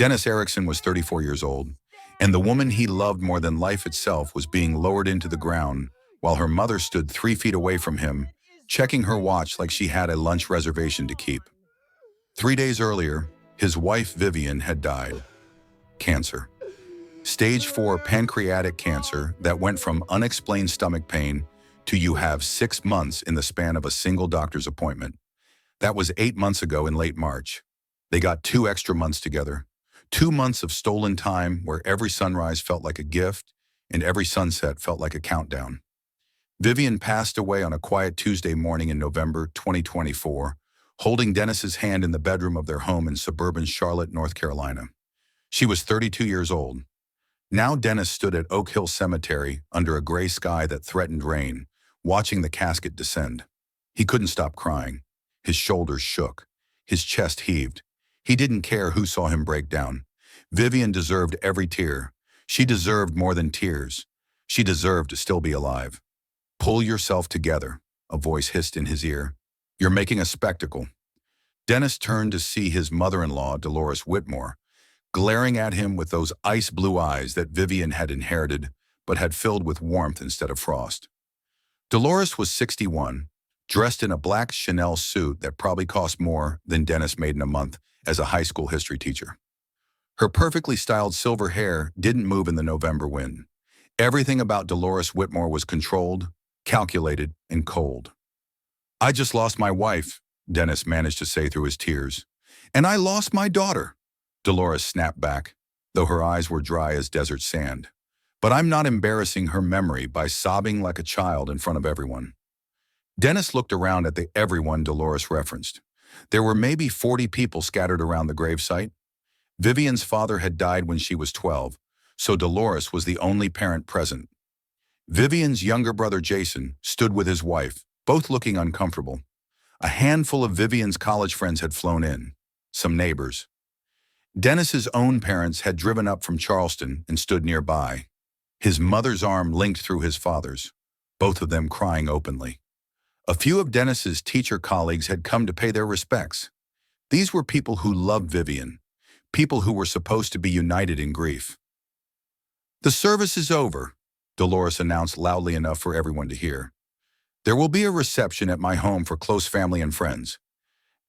Dennis Erickson was 34 years old, and the woman he loved more than life itself was being lowered into the ground while her mother stood 3 feet away from him, checking her watch like she had a lunch reservation to keep. 3 days earlier, his wife Vivian had died. Cancer. Stage 4 pancreatic cancer that went from unexplained stomach pain to you have 6 months in the span of a single doctor's appointment. That was 8 months ago in late March. They got 2 extra months together. 2 months of stolen time where every sunrise felt like a gift and every sunset felt like a countdown. Vivian passed away on a quiet Tuesday morning in November 2024, holding Dennis's hand in the bedroom of their home in suburban Charlotte, North Carolina. She was 32 years old. Now Dennis stood at Oak Hill Cemetery under a gray sky that threatened rain, watching the casket descend. He couldn't stop crying. His shoulders shook. His chest heaved. He didn't care who saw him break down. Vivian deserved every tear. She deserved more than tears. She deserved to still be alive. "Pull yourself together," a voice hissed in his ear. "You're making a spectacle." Dennis turned to see his mother-in-law, Dolores Whitmore, glaring at him with those ice-blue eyes that Vivian had inherited but had filled with warmth instead of frost. Dolores was 61, dressed in a black Chanel suit that probably cost more than Dennis made in a month as a high school history teacher. Her perfectly styled silver hair didn't move in the November wind. Everything about Dolores Whitmore was controlled, calculated, and cold. "I just lost my wife," Dennis managed to say through his tears. "And I lost my daughter," Dolores snapped back, though her eyes were dry as desert sand. "But I'm not embarrassing her memory by sobbing like a child in front of everyone." Dennis looked around at the everyone Dolores referenced. There were maybe 40 people scattered around the gravesite. Vivian's father had died when she was 12, so Dolores was the only parent present. Vivian's younger brother Jason stood with his wife, both looking uncomfortable. A handful of Vivian's college friends had flown in, some neighbors. Dennis's own parents had driven up from Charleston and stood nearby. His mother's arm linked through his father's, both of them crying openly. A few of Dennis's teacher colleagues had come to pay their respects. These were people who loved Vivian, people who were supposed to be united in grief. "The service is over," Dolores announced loudly enough for everyone to hear. "There will be a reception at my home for close family and friends.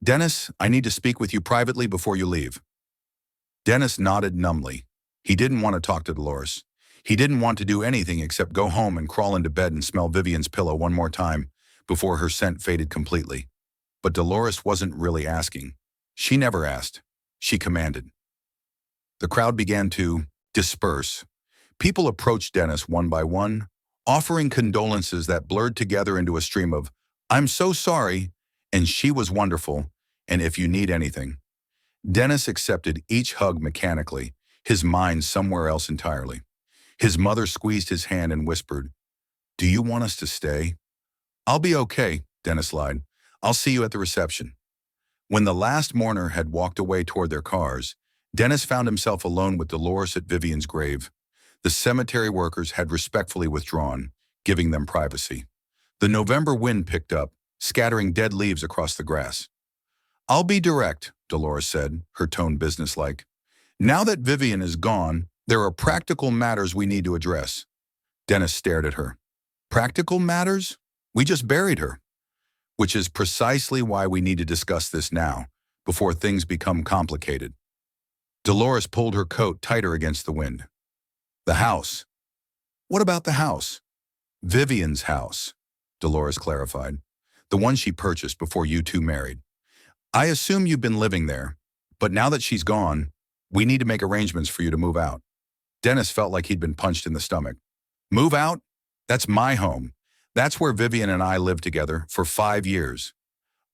Dennis, I need to speak with you privately before you leave." Dennis nodded numbly. He didn't want to talk to Dolores. He didn't want to do anything except go home and crawl into bed and smell Vivian's pillow one more time before her scent faded completely. But Dolores wasn't really asking. She never asked. She commanded. The crowd began to disperse. People approached Dennis one by one, offering condolences that blurred together into a stream of, "I'm so sorry," and "She was wonderful," and "If you need anything." Dennis accepted each hug mechanically, his mind somewhere else entirely. His mother squeezed his hand and whispered, "Do you want us to stay?" "I'll be okay," Dennis lied. "I'll see you at the reception." When the last mourner had walked away toward their cars, Dennis found himself alone with Dolores at Vivian's grave. The cemetery workers had respectfully withdrawn, giving them privacy. The November wind picked up, scattering dead leaves across the grass. "I'll be direct," Dolores said, her tone businesslike. "Now that Vivian is gone, there are practical matters we need to address." Dennis stared at her. "Practical matters? We just buried her." "Which is precisely why we need to discuss this now, before things become complicated." Dolores pulled her coat tighter against the wind. "The house." "What about the house?" "Vivian's house," Dolores clarified. "The one she purchased before you two married. I assume you've been living there, but now that she's gone, we need to make arrangements for you to move out." Dennis felt like he'd been punched in the stomach. "Move out? That's my home. That's where Vivian and I lived together for 5 years."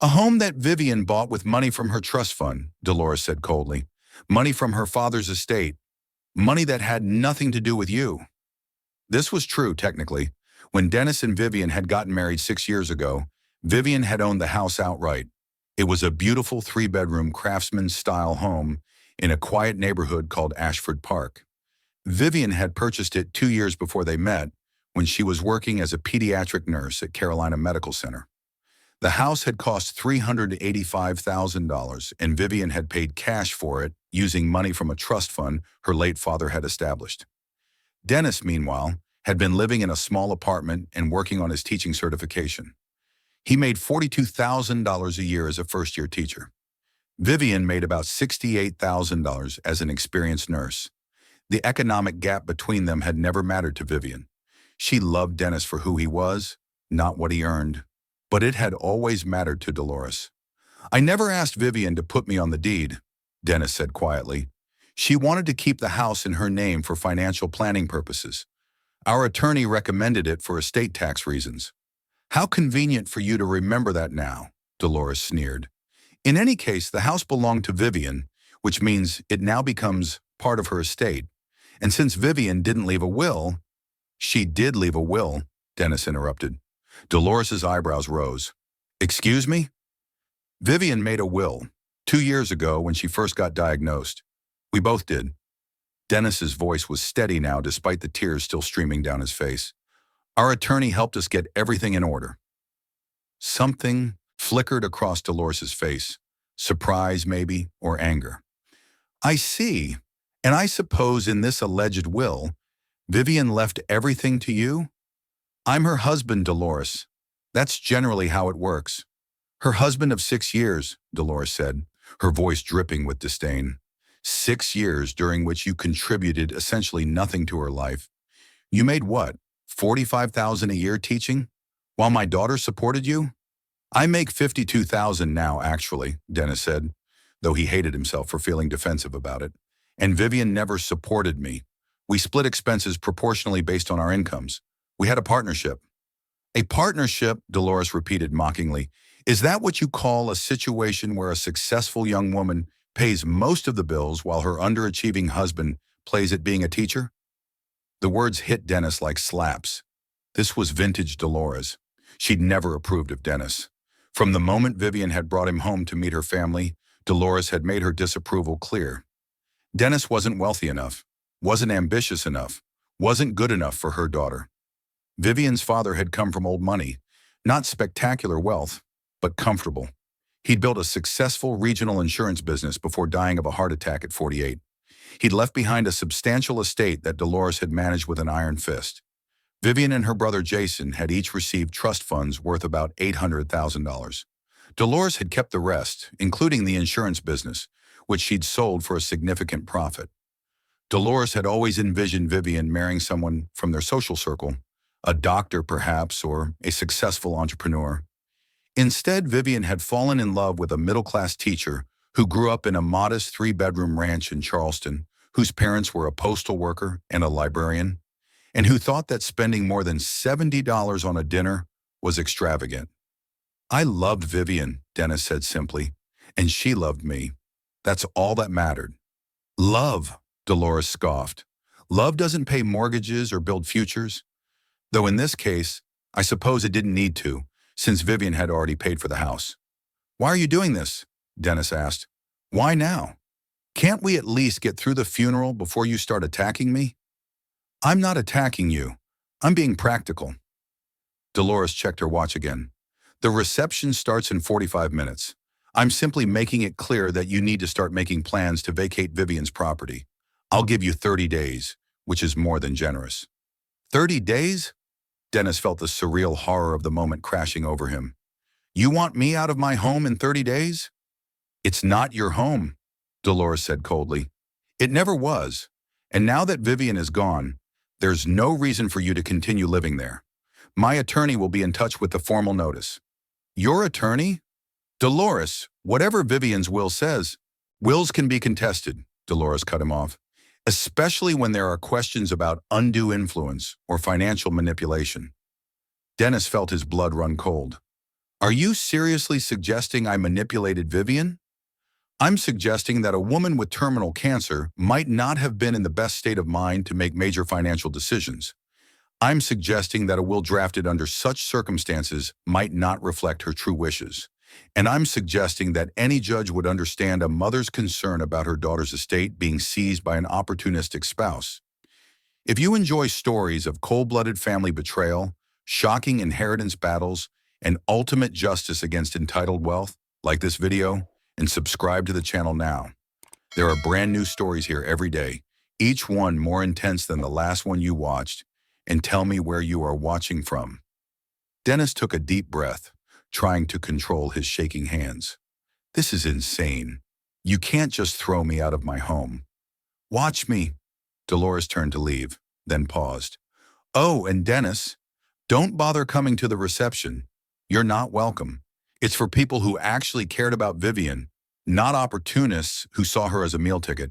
"A home that Vivian bought with money from her trust fund," Dolores said coldly. "Money from her father's estate. Money that had nothing to do with you." This was true, technically. When Dennis and Vivian had gotten married 6 years ago, Vivian had owned the house outright. It was a beautiful 3-bedroom craftsman-style home in a quiet neighborhood called Ashford Park. Vivian had purchased it 2 years before they met, when she was working as a pediatric nurse at Carolina Medical Center. The house had cost $385,000, and Vivian had paid cash for it using money from a trust fund her late father had established. Dennis, meanwhile, had been living in a small apartment and working on his teaching certification. He made $42,000 a year as a first-year teacher. Vivian made about $68,000 as an experienced nurse. The economic gap between them had never mattered to Vivian. She loved Dennis for who he was, not what he earned. But it had always mattered to Dolores. "I never asked Vivian to put me on the deed," Dennis said quietly. "She wanted to keep the house in her name for financial planning purposes. Our attorney recommended it for estate tax reasons." "How convenient for you to remember that now," Dolores sneered. "In any case, the house belonged to Vivian, which means it now becomes part of her estate. And since Vivian didn't leave a will—" "She did leave a will," Dennis interrupted. Dolores's eyebrows rose. "Excuse me?" "Vivian made a will 2 years ago when she first got diagnosed. We both did." Dennis's voice was steady now despite the tears still streaming down his face. "Our attorney helped us get everything in order." Something flickered across Dolores's face. Surprise, maybe, or anger. "I see. And I suppose in this alleged will, Vivian left everything to you?" "I'm her husband, Dolores. That's generally how it works." "Her husband of 6 years," Dolores said, her voice dripping with disdain. 6 years during which you contributed essentially nothing to her life. You made what, $45,000 a year teaching? While my daughter supported you?" "I make $52,000 now, actually," Dennis said, though he hated himself for feeling defensive about it. "And Vivian never supported me. We split expenses proportionally based on our incomes. We had a partnership." "A partnership," Dolores repeated mockingly. "Is that what you call a situation where a successful young woman pays most of the bills while her underachieving husband plays at being a teacher?" The words hit Dennis like slaps. This was vintage Dolores. She'd never approved of Dennis. From the moment Vivian had brought him home to meet her family, Dolores had made her disapproval clear. Dennis wasn't wealthy enough, wasn't ambitious enough, wasn't good enough for her daughter. Vivian's father had come from old money, not spectacular wealth, but comfortable. He'd built a successful regional insurance business before dying of a heart attack at 48. He'd left behind a substantial estate that Dolores had managed with an iron fist. Vivian and her brother Jason had each received trust funds worth about $800,000. Dolores had kept the rest, including the insurance business, which she'd sold for a significant profit. Dolores had always envisioned Vivian marrying someone from their social circle, a doctor perhaps, or a successful entrepreneur. Instead, Vivian had fallen in love with a middle-class teacher who grew up in a modest 3-bedroom ranch in Charleston, whose parents were a postal worker and a librarian, and who thought that spending more than $70 on a dinner was extravagant. "I loved Vivian," Dennis said simply, "and she loved me. That's all that mattered." "Love," Dolores scoffed. "Love doesn't pay mortgages or build futures. Though in this case, I suppose it didn't need to, since Vivian had already paid for the house." "Why are you doing this?" Dennis asked. "Why now? Can't we at least get through the funeral before you start attacking me?" "I'm not attacking you. I'm being practical." Dolores checked her watch again. "The reception starts in 45 minutes. I'm simply making it clear that you need to start making plans to vacate Vivian's property. I'll give you 30 days, which is more than generous." 30 days? Dennis felt the surreal horror of the moment crashing over him. "You want me out of my home in 30 days? "It's not your home," Dolores said coldly. "It never was. And now that Vivian is gone, there's no reason for you to continue living there. My attorney will be in touch with the formal notice." "Your attorney?" "Dolores, whatever Vivian's will says, wills can be contested," Dolores cut him off, "especially when there are questions about undue influence or financial manipulation." Dennis felt his blood run cold. "Are you seriously suggesting I manipulated Vivian?" "I'm suggesting that a woman with terminal cancer might not have been in the best state of mind to make major financial decisions. I'm suggesting that a will drafted under such circumstances might not reflect her true wishes. And I'm suggesting that any judge would understand a mother's concern about her daughter's estate being seized by an opportunistic spouse. If you enjoy stories of cold-blooded family betrayal, shocking inheritance battles, and ultimate justice against entitled wealth, like this video, and subscribe to the channel now. There are brand new stories here every day, each one more intense than the last one you watched. And tell me where you are watching from. Dennis took a deep breath, trying to control his shaking hands. This is insane. You can't just throw me out of my home. Watch me. Dolores turned to leave, then paused. Oh, and Dennis, don't bother coming to the reception. You're not welcome. It's for people who actually cared about Vivian, not opportunists who saw her as a meal ticket.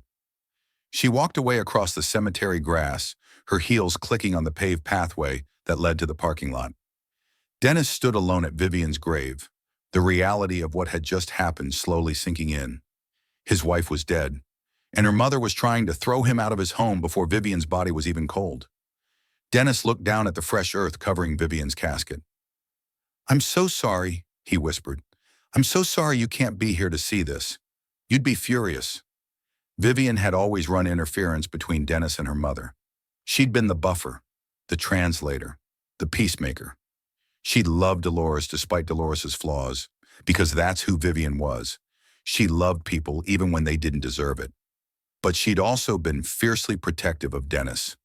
She walked away across the cemetery grass, her heels clicking on the paved pathway that led to the parking lot. Dennis stood alone at Vivian's grave, the reality of what had just happened slowly sinking in. His wife was dead, and her mother was trying to throw him out of his home before Vivian's body was even cold. Dennis looked down at the fresh earth covering Vivian's casket. I'm so sorry, he whispered. I'm so sorry you can't be here to see this. You'd be furious. Vivian had always run interference between Dennis and her mother. She'd been the buffer, the translator, the peacemaker. She loved Dolores despite Dolores's flaws, because that's who Vivian was. She loved people even when they didn't deserve it. But she'd also been fiercely protective of Dennis.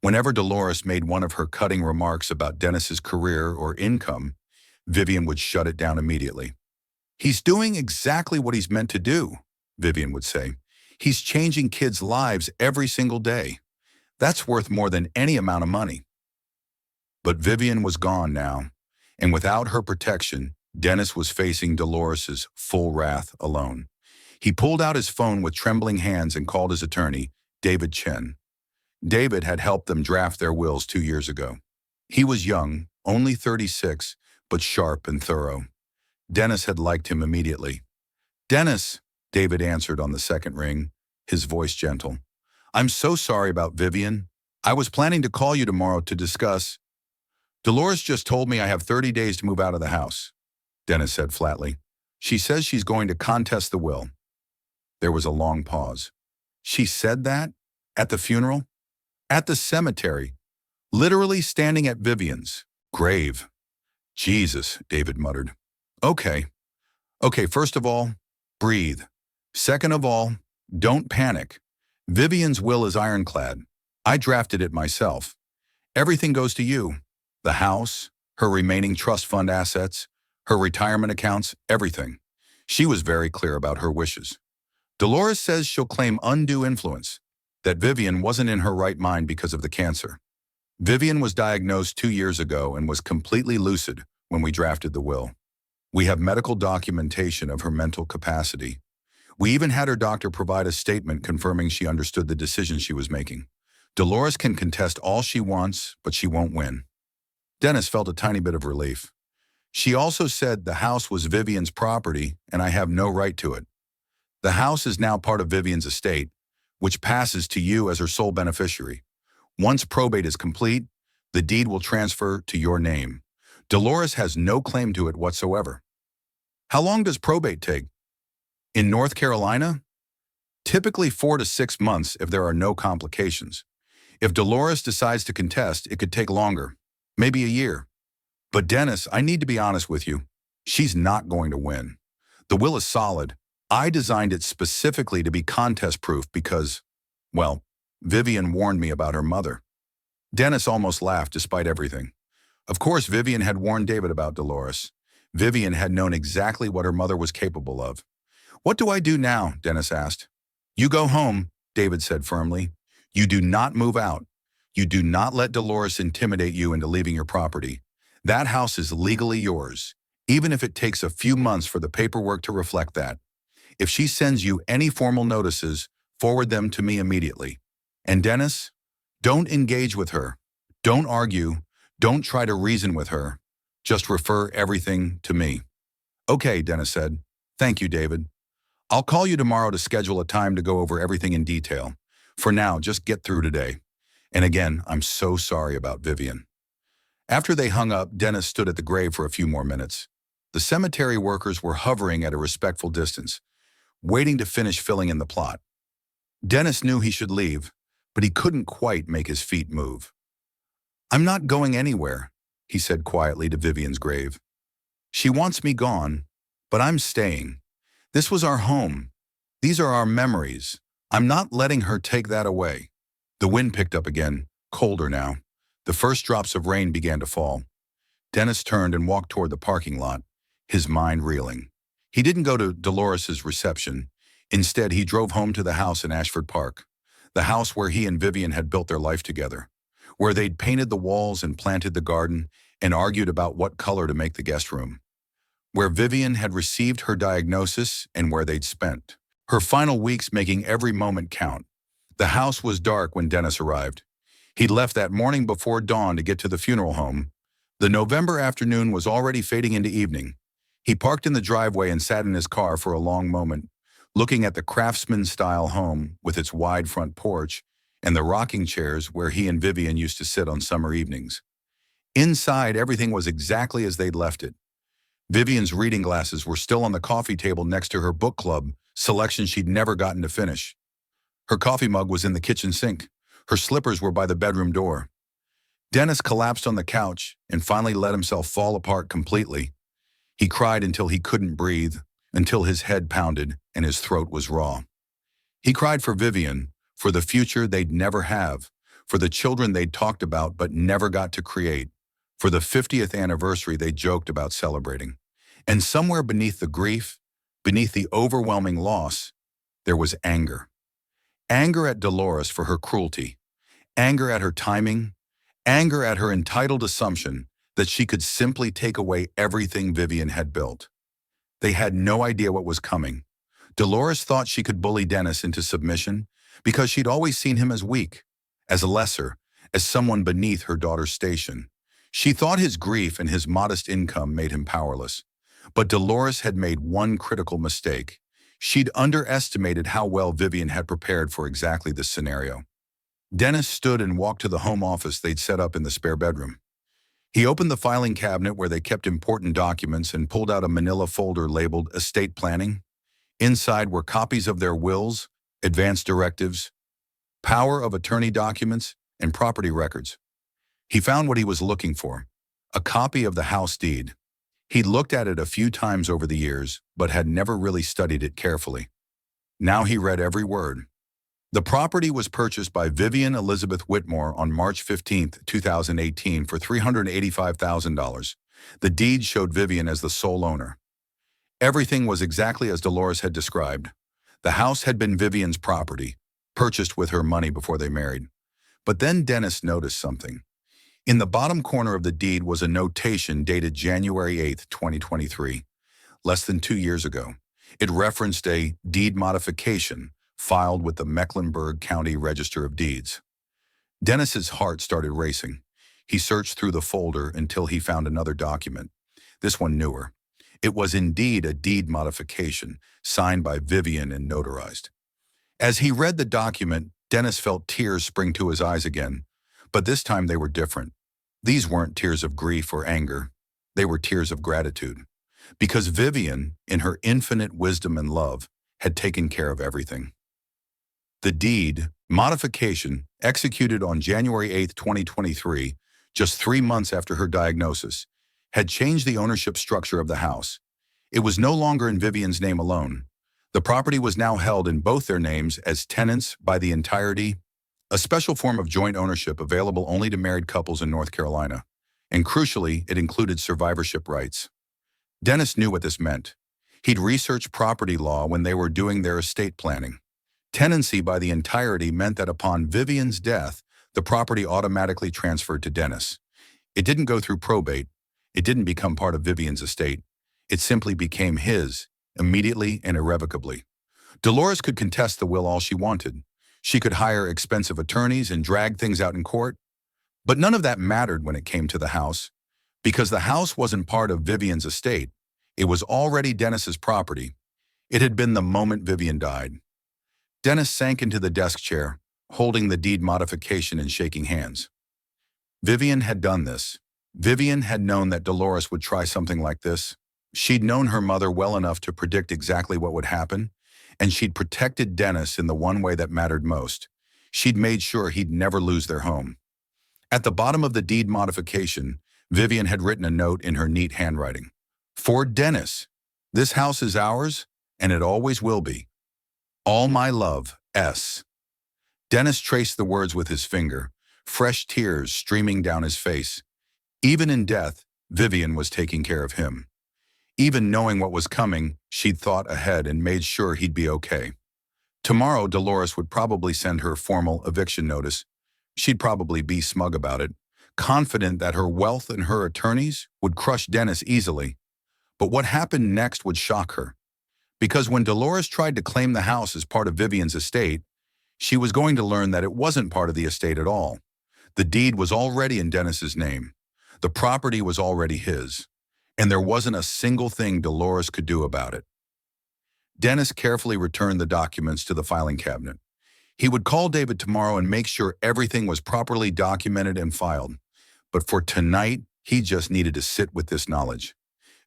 Whenever Dolores made one of her cutting remarks about Dennis's career or income, Vivian would shut it down immediately. He's doing exactly what he's meant to do, Vivian would say. He's changing kids' lives every single day. That's worth more than any amount of money. But Vivian was gone now, and without her protection, Dennis was facing Dolores's full wrath alone. He pulled out his phone with trembling hands and called his attorney, David Chen. David had helped them draft their wills 2 years ago. He was young, only 36, but sharp and thorough. Dennis had liked him immediately. Dennis, David answered on the second ring, his voice gentle. I'm so sorry about Vivian. I was planning to call you tomorrow to discuss. Dolores just told me I have 30 days to move out of the house, Dennis said flatly. She says she's going to contest the will. There was a long pause. She said that? At the funeral? At the cemetery, literally standing at Vivian's grave. Jesus, David muttered. Okay, first of all, breathe. Second of all, don't panic. Vivian's will is ironclad. I drafted it myself. Everything goes to you. The house, her remaining trust fund assets, her retirement accounts, everything. She was very clear about her wishes. Dolores says she'll claim undue influence, that Vivian wasn't in her right mind because of the cancer. Vivian was diagnosed 2 years ago and was completely lucid when we drafted the will. We have medical documentation of her mental capacity. We even had her doctor provide a statement confirming she understood the decision she was making. Dolores can contest all she wants, but she won't win. Dennis felt a tiny bit of relief. She also said the house was Vivian's property and I have no right to it. The house is now part of Vivian's estate, which passes to you as her sole beneficiary. Once probate is complete, the deed will transfer to your name. Dolores has no claim to it whatsoever. How long does probate take? In North Carolina? Typically 4 to 6 months if there are no complications. If Dolores decides to contest, it could take longer, maybe a year. But Dennis, I need to be honest with you. She's not going to win. The will is solid. I designed it specifically to be contest-proof because, well, Vivian warned me about her mother. Dennis almost laughed despite everything. Of course, Vivian had warned David about Dolores. Vivian had known exactly what her mother was capable of. What do I do now? Dennis asked. You go home, David said firmly. You do not move out. You do not let Dolores intimidate you into leaving your property. That house is legally yours, even if it takes a few months for the paperwork to reflect that. If she sends you any formal notices, forward them to me immediately. And Dennis, don't engage with her. Don't argue. Don't try to reason with her. Just refer everything to me. Okay, Dennis said. Thank you, David. I'll call you tomorrow to schedule a time to go over everything in detail. For now, just get through today. And again, I'm so sorry about Vivian. After they hung up, Dennis stood at the grave for a few more minutes. The cemetery workers were hovering at a respectful distance, waiting to finish filling in the plot. Dennis knew he should leave, but he couldn't quite make his feet move. I'm not going anywhere, he said quietly to Vivian's grave. She wants me gone, but I'm staying. This was our home. These are our memories, I'm not letting her take that away. The wind picked up again, colder now. The first drops of rain began to fall. Dennis turned and walked toward the parking lot, his mind reeling. He didn't go to Dolores's reception. Instead, he drove home to the house in Ashford Park, the house where he and Vivian had built their life together, where they'd painted the walls and planted the garden and argued about what color to make the guest room, where Vivian had received her diagnosis and where they'd spent her final weeks making every moment count. The house was dark when Dennis arrived. He'd left that morning before dawn to get to the funeral home. The November afternoon was already fading into evening. He parked in the driveway and sat in his car for a long moment, looking at the craftsman-style home with its wide front porch and the rocking chairs where he and Vivian used to sit on summer evenings. Inside, everything was exactly as they'd left it. Vivian's reading glasses were still on the coffee table next to her book club selection she'd never gotten to finish. Her coffee mug was in the kitchen sink. Her slippers were by the bedroom door. Dennis collapsed on the couch and finally let himself fall apart completely. He cried until he couldn't breathe, until his head pounded and his throat was raw. He cried for Vivian, for the future they'd never have, for the children they'd talked about but never got to create, for the 50th anniversary they joked about celebrating. And somewhere beneath the grief, beneath the overwhelming loss, there was anger. Anger at Dolores for her cruelty, anger at her timing, anger at her entitled assumption that she could simply take away everything Vivian had built. They had no idea what was coming. Dolores thought she could bully Dennis into submission because she'd always seen him as weak, as a lesser, as someone beneath her daughter's station. She thought his grief and his modest income made him powerless. But Dolores had made one critical mistake. She'd underestimated how well Vivian had prepared for exactly this scenario. Dennis stood and walked to the home office they'd set up in the spare bedroom. He opened the filing cabinet where they kept important documents and pulled out a manila folder labeled Estate Planning. Inside were copies of their wills, advance directives, power of attorney documents, and property records. He found what he was looking for, a copy of the house deed. He'd looked at it a few times over the years, but had never really studied it carefully. Now he read every word. The property was purchased by Vivian Elizabeth Whitmore on March 15, 2018 for $385,000. The deed showed Vivian as the sole owner. Everything was exactly as Dolores had described. The house had been Vivian's property, purchased with her money before they married. But then Dennis noticed something. In the bottom corner of the deed was a notation dated January 8, 2023, less than 2 years ago. It referenced a deed modification filed with the Mecklenburg County Register of Deeds. Dennis's heart started racing. He searched through the folder until he found another document, this one newer. It was indeed a deed modification, signed by Vivian and notarized. As he read the document, Dennis felt tears spring to his eyes again, but this time they were different. These weren't tears of grief or anger. They were tears of gratitude. Because Vivian, in her infinite wisdom and love, had taken care of everything. The deed modification, executed on January 8, 2023, just 3 months after her diagnosis, had changed the ownership structure of the house. It was no longer in Vivian's name alone. The property was now held in both their names as tenants by the entirety, a special form of joint ownership available only to married couples in North Carolina. And crucially, it included survivorship rights. Dennis knew what this meant. He'd researched property law when they were doing their estate planning. Tenancy by the entirety meant that upon Vivian's death, the property automatically transferred to Dennis. It didn't go through probate. It didn't become part of Vivian's estate. It simply became his, immediately and irrevocably. Dolores could contest the will all she wanted. She could hire expensive attorneys and drag things out in court. But none of that mattered when it came to the house, because the house wasn't part of Vivian's estate. It was already Dennis's property. It had been the moment Vivian died. Dennis sank into the desk chair, holding the deed modification and shaking hands. Vivian had done this. Vivian had known that Dolores would try something like this. She'd known her mother well enough to predict exactly what would happen, and she'd protected Dennis in the one way that mattered most. She'd made sure he'd never lose their home. At the bottom of the deed modification, Vivian had written a note in her neat handwriting. For Dennis, this house is ours, and it always will be. All my love, S. Dennis traced the words with his finger, fresh tears streaming down his face. Even in death, Vivian was taking care of him. Even knowing what was coming, she'd thought ahead and made sure he'd be okay. Tomorrow, Dolores would probably send her formal eviction notice. She'd probably be smug about it, confident that her wealth and her attorneys would crush Dennis easily. But what happened next would shock her. Because when Dolores tried to claim the house as part of Vivian's estate, she was going to learn that it wasn't part of the estate at all. The deed was already in Dennis's name. The property was already his. And there wasn't a single thing Dolores could do about it. Dennis carefully returned the documents to the filing cabinet. He would call David tomorrow and make sure everything was properly documented and filed. But for tonight, he just needed to sit with this knowledge.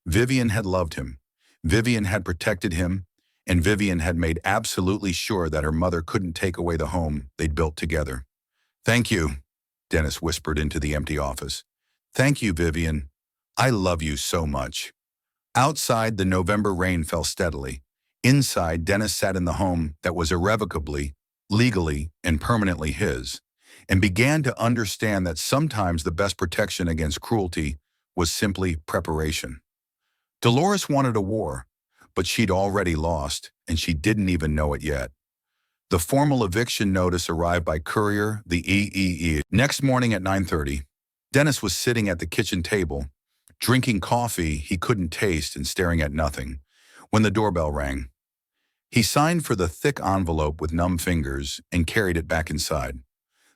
Vivian had loved him. Vivian had protected him. And Vivian had made absolutely sure that her mother couldn't take away the home they'd built together. "Thank you," Dennis whispered into the empty office. "Thank you, Vivian. I love you so much." Outside, the November rain fell steadily. Inside, Dennis sat in the home that was irrevocably, legally, and permanently his, and began to understand that sometimes the best protection against cruelty was simply preparation. Dolores wanted a war, but she'd already lost, and she didn't even know it yet. The formal eviction notice arrived by courier, the EEE. Next morning at 9:30, Dennis was sitting at the kitchen table, drinking coffee he couldn't taste and staring at nothing, when the doorbell rang. He signed for the thick envelope with numb fingers and carried it back inside.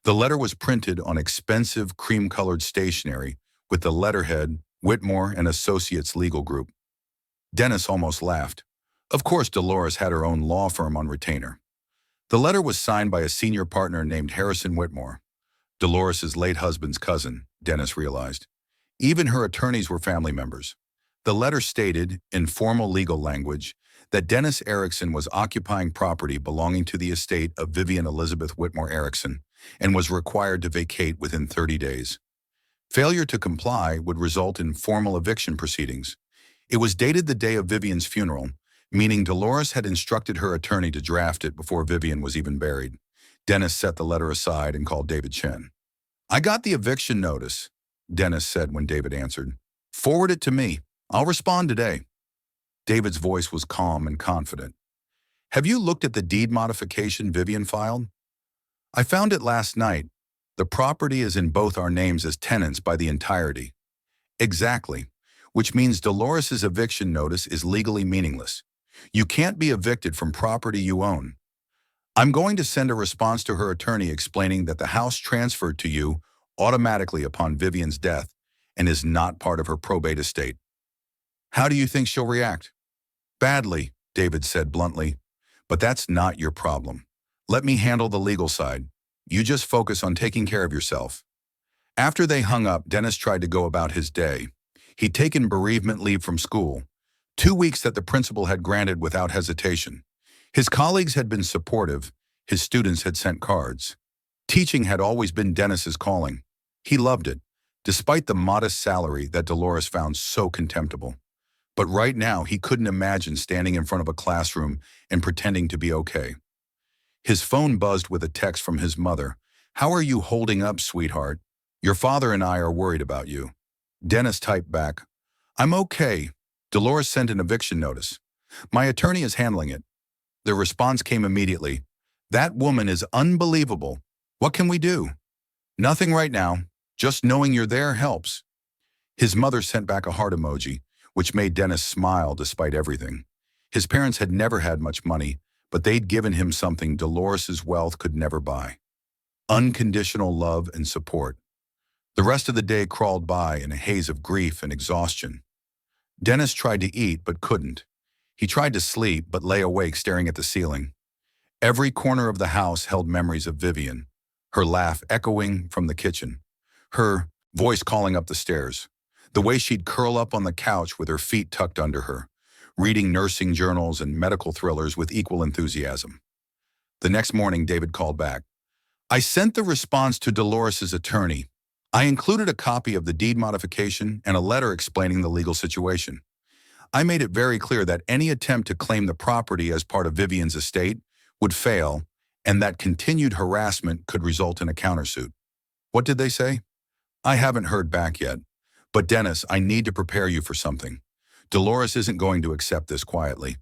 The letter was printed on expensive cream-colored stationery with the letterhead, Whitmore and Associates Legal Group. Dennis almost laughed. Of course, Dolores had her own law firm on retainer. The letter was signed by a senior partner named Harrison Whitmore, Dolores's late husband's cousin, Dennis realized. Even her attorneys were family members. The letter stated, in formal legal language, that Dennis Erickson was occupying property belonging to the estate of Vivian Elizabeth Whitmore Erickson and was required to vacate within 30 days. Failure to comply would result in formal eviction proceedings. It was dated the day of Vivian's funeral, meaning Dolores had instructed her attorney to draft it before Vivian was even buried. Dennis set the letter aside and called David Chen. "I got the eviction notice," Dennis said when David answered. "Forward it to me. I'll respond today." David's voice was calm and confident. "Have you looked at the deed modification Vivian filed?" "I found it last night. The property is in both our names as tenants by the entirety." "Exactly, which means Dolores's eviction notice is legally meaningless. You can't be evicted from property you own. I'm going to send a response to her attorney explaining that the house transferred to you automatically upon Vivian's death and is not part of her probate estate." "How do you think she'll react?" "Badly," David said bluntly. "But that's not your problem. Let me handle the legal side. You just focus on taking care of yourself." After they hung up, Dennis tried to go about his day. He'd taken bereavement leave from school, 2 weeks that the principal had granted without hesitation. His colleagues had been supportive. His students had sent cards. Teaching had always been Dennis's calling. He loved it, despite the modest salary that Dolores found so contemptible. But right now, he couldn't imagine standing in front of a classroom and pretending to be okay. His phone buzzed with a text from his mother. "How are you holding up, sweetheart? Your father and I are worried about you." Dennis typed back, "I'm okay. Dolores sent an eviction notice. My attorney is handling it." The response came immediately. "That woman is unbelievable. What can we do?" "Nothing right now. Just knowing you're there helps." His mother sent back a heart emoji, which made Dennis smile despite everything. His parents had never had much money, but they'd given him something Dolores's wealth could never buy: unconditional love and support. The rest of the day crawled by in a haze of grief and exhaustion. Dennis tried to eat but couldn't. He tried to sleep but lay awake staring at the ceiling. Every corner of the house held memories of Vivian, her laugh echoing from the kitchen, her voice calling up the stairs, the way she'd curl up on the couch with her feet tucked under her, reading nursing journals and medical thrillers with equal enthusiasm. The next morning, David called back. "I sent the response to Dolores's attorney. I included a copy of the deed modification and a letter explaining the legal situation. I made it very clear that any attempt to claim the property as part of Vivian's estate would fail, and that continued harassment could result in a countersuit. What did they say? I haven't heard back yet. But Dennis, I need to prepare you for something. Dolores isn't going to accept this quietly.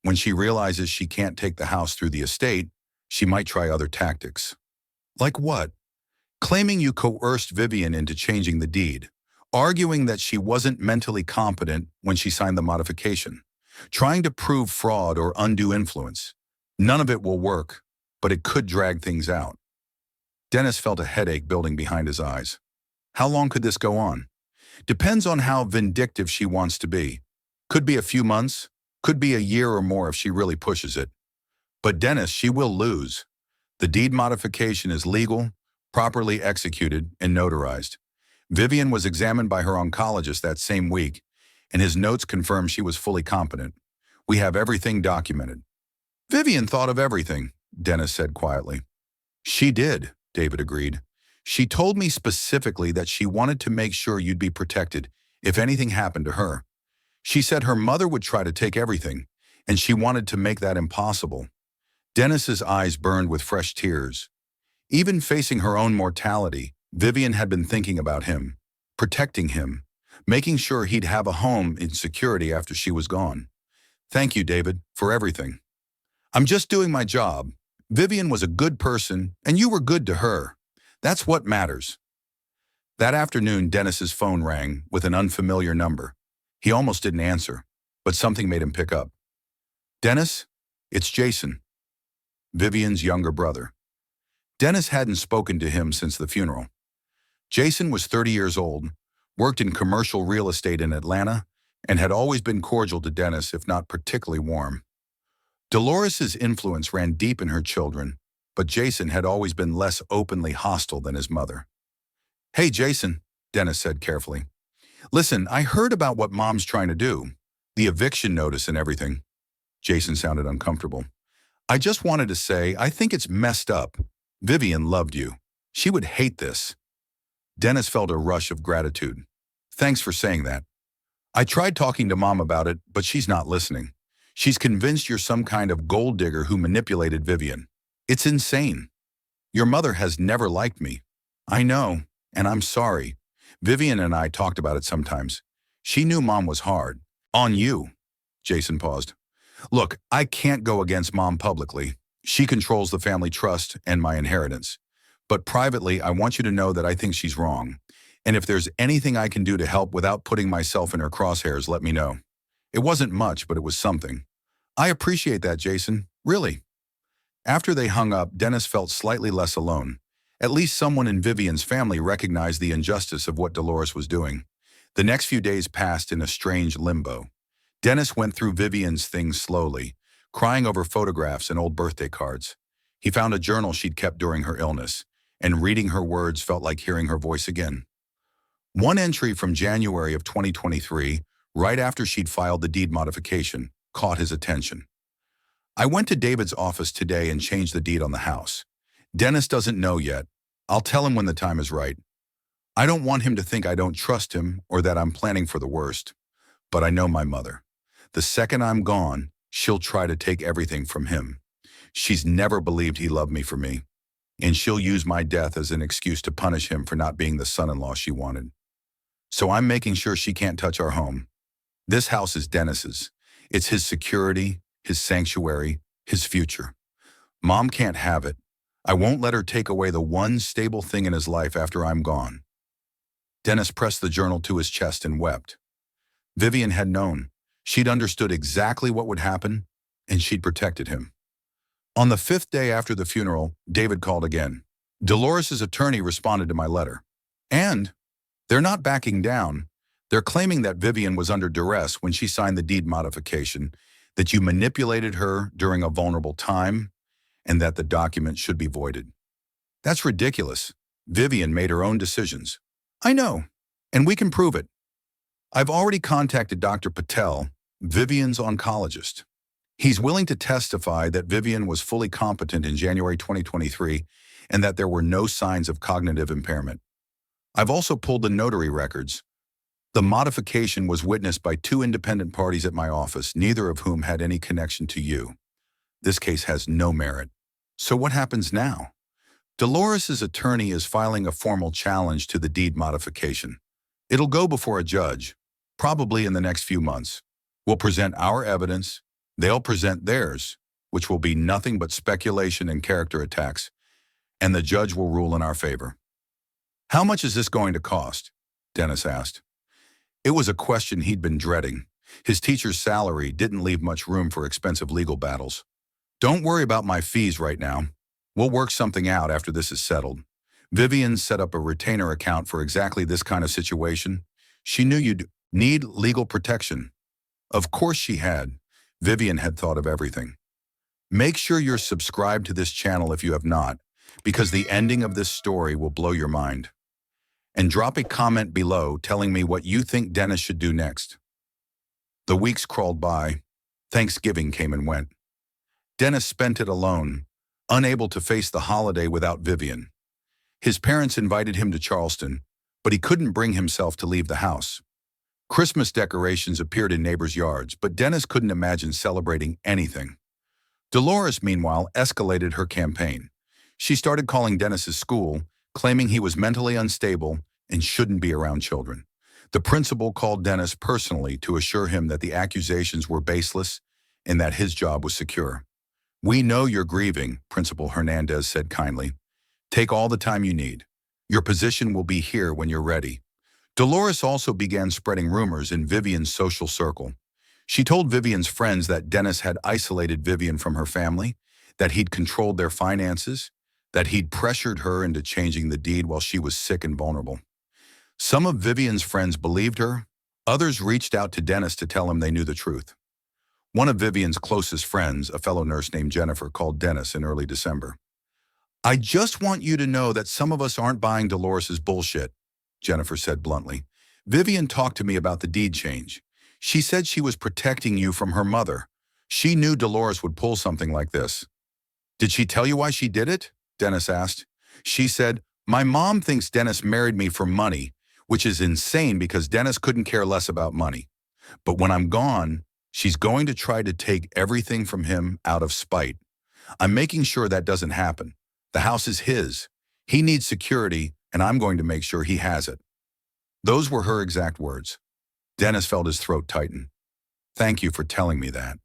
When she realizes she can't take the house through the estate, she might try other tactics. Like what? Claiming you coerced Vivian into changing the deed, arguing that she wasn't mentally competent when she signed the modification, trying to prove fraud or undue influence. None of it will work, but it could drag things out. Dennis felt a headache building behind his eyes. How long could this go on? Depends on how vindictive she wants to be. Could be a few months, could be a year or more if she really pushes it. But Dennis, she will lose. The deed modification is legal, properly executed, and notarized. Vivian was examined by her oncologist that same week, and his notes confirm she was fully competent. We have everything documented. Vivian thought of everything, Dennis said quietly. She did, David agreed. She told me specifically that she wanted to make sure you'd be protected if anything happened to her. She said her mother would try to take everything, and she wanted to make that impossible. Dennis's eyes burned with fresh tears. Even facing her own mortality, Vivian had been thinking about him, protecting him, making sure he'd have a home in security after she was gone. Thank you, David, for everything. I'm just doing my job. Vivian was a good person, and you were good to her. That's what matters. That afternoon, Dennis's phone rang with an unfamiliar number. He almost didn't answer, but something made him pick up. Dennis, it's Jason, Vivian's younger brother. Dennis hadn't spoken to him since the funeral. Jason was 30 years old, worked in commercial real estate in Atlanta, and had always been cordial to Dennis, if not particularly warm. Dolores's influence ran deep in her children, but Jason had always been less openly hostile than his mother. Hey, Jason, Dennis said carefully. Listen, I heard about what Mom's trying to do, the eviction notice and everything. Jason sounded uncomfortable. I just wanted to say, I think it's messed up. Vivian loved you. She would hate this. Dennis felt a rush of gratitude. Thanks for saying that. I tried talking to Mom about it, but she's not listening. She's convinced you're some kind of gold digger who manipulated Vivian. It's insane. Your mother has never liked me. I know, and I'm sorry. Vivian and I talked about it sometimes. She knew Mom was hard. On you. Jason paused. Look, I can't go against Mom publicly. She controls the family trust and my inheritance. But privately, I want you to know that I think she's wrong. And if there's anything I can do to help without putting myself in her crosshairs, let me know. It wasn't much, but it was something. I appreciate that, Jason. Really. After they hung up, Dennis felt slightly less alone. At least someone in Vivian's family recognized the injustice of what Dolores was doing. The next few days passed in a strange limbo. Dennis went through Vivian's things slowly, crying over photographs and old birthday cards. He found a journal she'd kept during her illness, and reading her words felt like hearing her voice again. One entry from January of 2023, right after she'd filed the deed modification, caught his attention. I went to David's office today and changed the deed on the house. Dennis doesn't know yet. I'll tell him when the time is right. I don't want him to think I don't trust him or that I'm planning for the worst. But I know my mother. The second I'm gone, she'll try to take everything from him. She's never believed he loved me for me. And she'll use my death as an excuse to punish him for not being the son-in-law she wanted. So I'm making sure she can't touch our home. This house is Dennis's. It's his security, his sanctuary, his future. Mom can't have it. I won't let her take away the one stable thing in his life after I'm gone. Dennis pressed the journal to his chest and wept. Vivian had known. She'd understood exactly what would happen, and she'd protected him. On the 5th day after the funeral, David called again. Dolores's attorney responded to my letter. And they're not backing down. They're claiming that Vivian was under duress when she signed the deed modification, that you manipulated her during a vulnerable time, and that the document should be voided. That's ridiculous. Vivian made her own decisions. I know, and we can prove it. I've already contacted Dr. Patel, Vivian's oncologist. He's willing to testify that Vivian was fully competent in January 2023 and that there were no signs of cognitive impairment. I've also pulled the notary records. The modification was witnessed by 2 independent parties at my office, neither of whom had any connection to you. This case has no merit. So what happens now? Dolores's attorney is filing a formal challenge to the deed modification. It'll go before a judge, probably in the next few months. We'll present our evidence, they'll present theirs, which will be nothing but speculation and character attacks, and the judge will rule in our favor. How much is this going to cost? Dennis asked. It was a question he'd been dreading. His teacher's salary didn't leave much room for expensive legal battles. Don't worry about my fees right now. We'll work something out after this is settled. Vivian set up a retainer account for exactly this kind of situation. She knew you'd need legal protection. Of course she had. Vivian had thought of everything. Make sure you're subscribed to this channel if you have not, because the ending of this story will blow your mind. And drop a comment below telling me what you think Dennis should do next. The weeks crawled by. Thanksgiving came and went. Dennis spent it alone, unable to face the holiday without Vivian. His parents invited him to Charleston, but he couldn't bring himself to leave the house. Christmas decorations appeared in neighbors' yards, but Dennis couldn't imagine celebrating anything. Dolores, meanwhile, escalated her campaign. She started calling Dennis's school, claiming he was mentally unstable and shouldn't be around children. The principal called Dennis personally to assure him that the accusations were baseless and that his job was secure. "We know you're grieving," Principal Hernandez said kindly. "Take all the time you need. Your position will be here when you're ready." Dolores also began spreading rumors in Vivian's social circle. She told Vivian's friends that Dennis had isolated Vivian from her family, that he'd controlled their finances, that he'd pressured her into changing the deed while she was sick and vulnerable. Some of Vivian's friends believed her. Others reached out to Dennis to tell him they knew the truth. One of Vivian's closest friends, a fellow nurse named Jennifer, called Dennis in early December. "I just want you to know that some of us aren't buying Dolores's bullshit," Jennifer said bluntly. "Vivian talked to me about the deed change. She said she was protecting you from her mother. She knew Dolores would pull something like this." "Did she tell you why she did it?" Dennis asked. "She said, 'My mom thinks Dennis married me for money,' which is insane because Dennis couldn't care less about money. 'But when I'm gone, she's going to try to take everything from him out of spite. I'm making sure that doesn't happen. The house is his. He needs security, and I'm going to make sure he has it.'" Those were her exact words. Dennis felt his throat tighten. "Thank you for telling me that."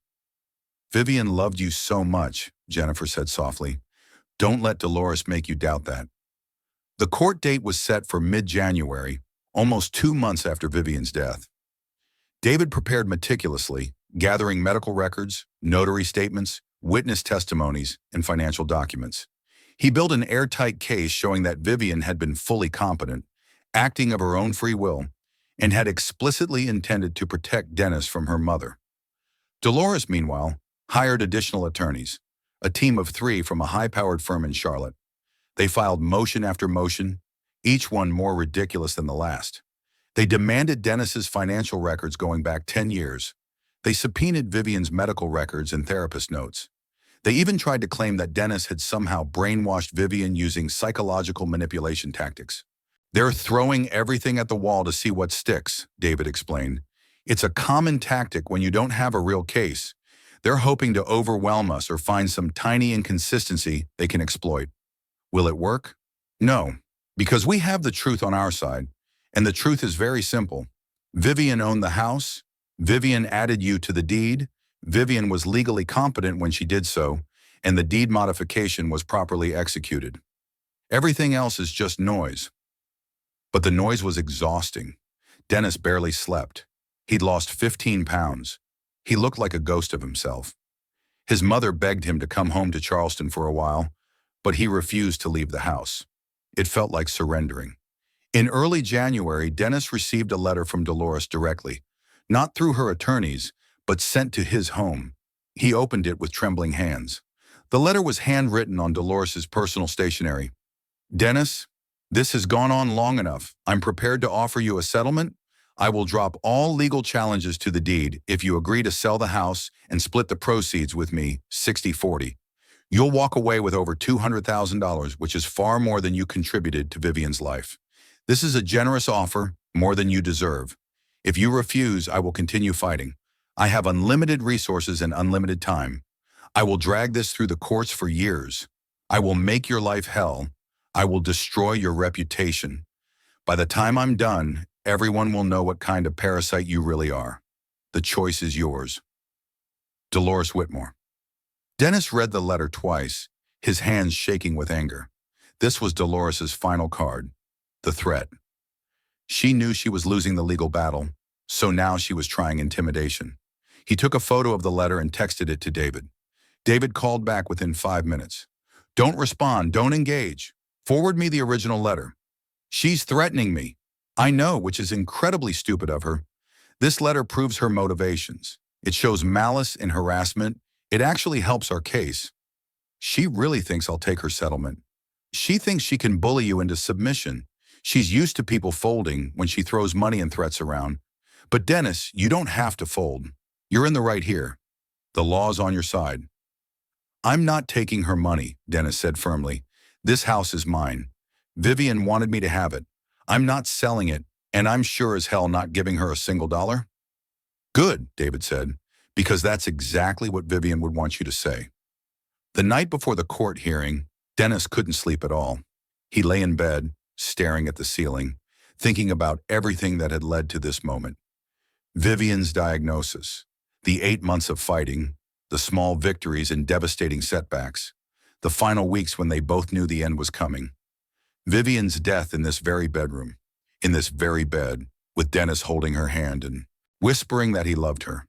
"Vivian loved you so much," Jennifer said softly. "Don't let Dolores make you doubt that." The court date was set for mid-January, almost 2 months after Vivian's death. David prepared meticulously, gathering medical records, notary statements, witness testimonies, and financial documents. He built an airtight case showing that Vivian had been fully competent, acting of her own free will, and had explicitly intended to protect Dennis from her mother. Dolores, meanwhile, hired additional attorneys, a team of 3 from a high-powered firm in Charlotte. They filed motion after motion, each one more ridiculous than the last. They demanded Dennis's financial records going back 10 years. They subpoenaed Vivian's medical records and therapist notes. They even tried to claim that Dennis had somehow brainwashed Vivian using psychological manipulation tactics. "They're throwing everything at the wall to see what sticks," David explained. "It's a common tactic when you don't have a real case. They're hoping to overwhelm us or find some tiny inconsistency they can exploit. Will it work? No, because we have the truth on our side, and the truth is very simple. Vivian owned the house. Vivian added you to the deed. Vivian was legally competent when she did so, and the deed modification was properly executed. Everything else is just noise." But the noise was exhausting. Dennis barely slept. He'd lost 15 pounds. He looked like a ghost of himself. His mother begged him to come home to Charleston for a while, but he refused to leave the house. It felt like surrendering. In early January, Dennis received a letter from Dolores directly, not through her attorneys, but sent to his home. He opened it with trembling hands. The letter was handwritten on Dolores's personal stationery. "Dennis, this has gone on long enough. I'm prepared to offer you a settlement. I will drop all legal challenges to the deed if you agree to sell the house and split the proceeds with me 60-40. You'll walk away with over $200,000, which is far more than you contributed to Vivian's life. This is a generous offer, more than you deserve. If you refuse, I will continue fighting. I have unlimited resources and unlimited time. I will drag this through the courts for years. I will make your life hell. I will destroy your reputation. By the time I'm done, everyone will know what kind of parasite you really are. The choice is yours. Dolores Whitmore. Dennis read the letter twice, his hands shaking with anger. This was Dolores's final card, the threat. She knew she was losing the legal battle, so now she was trying intimidation. He took a photo of the letter and texted it to David. David called back within 5 minutes. Don't respond, don't engage. Forward me the original letter. She's threatening me. I know, which is incredibly stupid of her. This letter proves her motivations. It shows malice and harassment. It actually helps our case. She really thinks I'll take her settlement. She thinks she can bully you into submission. She's used to people folding when she throws money and threats around. But Dennis, you don't have to fold. You're in the right here. The law's on your side. I'm not taking her money, Dennis said firmly. This house is mine. Vivian wanted me to have it. I'm not selling it, and I'm sure as hell not giving her a single dollar. Good, David said, because that's exactly what Vivian would want you to say. The night before the court hearing, Dennis couldn't sleep at all. He lay in bed, staring at the ceiling, thinking about everything that had led to this moment. Vivian's diagnosis, the 8 months of fighting, the small victories and devastating setbacks, the final weeks when they both knew the end was coming. Vivian's death in this very bedroom, in this very bed, with Dennis holding her hand and whispering that he loved her.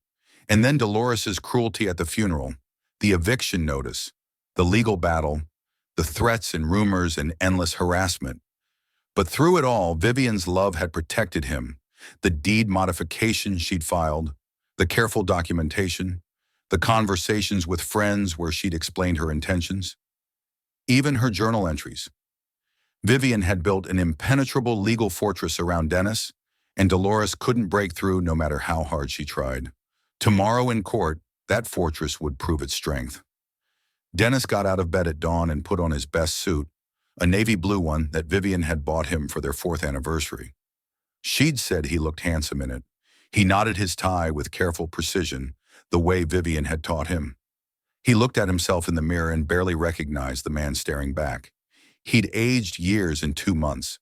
And then Dolores's cruelty at the funeral, the eviction notice, the legal battle, the threats and rumors and endless harassment. But through it all, Vivian's love had protected him. The deed modification she'd filed, the careful documentation, the conversations with friends where she'd explained her intentions, even her journal entries. Vivian had built an impenetrable legal fortress around Dennis, and Dolores couldn't break through no matter how hard she tried. Tomorrow in court, that fortress would prove its strength. Dennis got out of bed at dawn and put on his best suit, a navy blue one that Vivian had bought him for their 4th anniversary. She'd said he looked handsome in it. He knotted his tie with careful precision, the way Vivian had taught him. He looked at himself in the mirror and barely recognized the man staring back. He'd aged years in 2 months,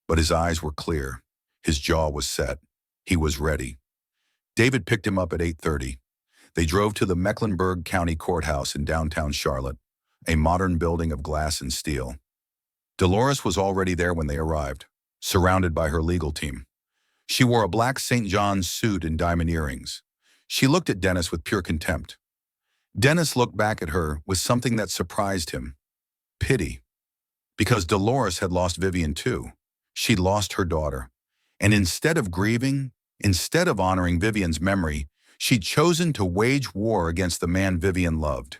but his eyes were clear. His jaw was set. He was ready. David picked him up at 8:30. They drove to the Mecklenburg County Courthouse in downtown Charlotte, a modern building of glass and steel. Dolores was already there when they arrived, surrounded by her legal team. She wore a black St. John's suit and diamond earrings. She looked at Dennis with pure contempt. Dennis looked back at her with something that surprised him. Pity. Because Dolores had lost Vivian too. She'd lost her daughter. And instead of grieving, instead of honoring Vivian's memory, she'd chosen to wage war against the man Vivian loved.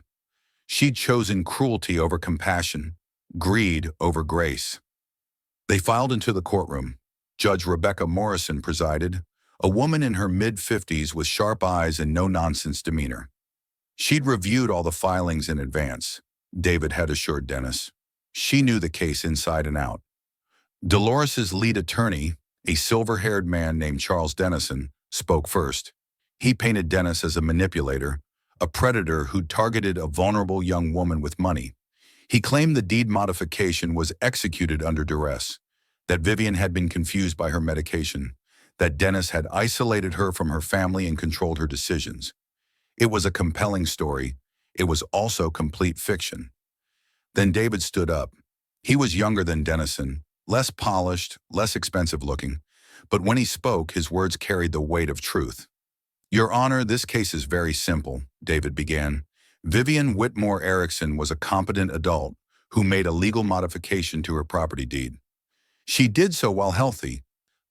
She'd chosen cruelty over compassion, greed over grace. They filed into the courtroom. Judge Rebecca Morrison presided, a woman in her mid-50s with sharp eyes and no-nonsense demeanor. She'd reviewed all the filings in advance, David had assured Dennis. She knew the case inside and out. Dolores's lead attorney, a silver-haired man named Charles Dennison, spoke first. He painted Dennis as a manipulator, a predator who'd targeted a vulnerable young woman with money. He claimed the deed modification was executed under duress, that Vivian had been confused by her medication, that Dennis had isolated her from her family and controlled her decisions. It was a compelling story. It was also complete fiction. Then David stood up. He was younger than Dennison, less polished, less expensive looking, but when he spoke, his words carried the weight of truth. Your Honor, this case is very simple, David began. Vivian Whitmore Erickson was a competent adult who made a legal modification to her property deed. She did so while healthy.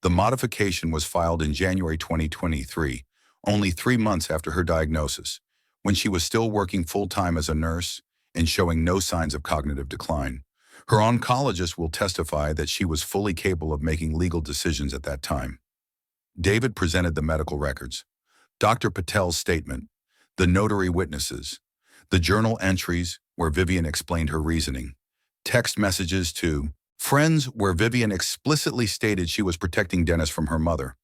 The modification was filed in January 2023, only 3 months after her diagnosis, when she was still working full-time as a nurse and showing no signs of cognitive decline. Her oncologist will testify that she was fully capable of making legal decisions at that time. David presented the medical records, Dr. Patel's statement, the notary witnesses, the journal entries where Vivian explained her reasoning, text messages to friends where Vivian explicitly stated she was protecting Dennis from her mother.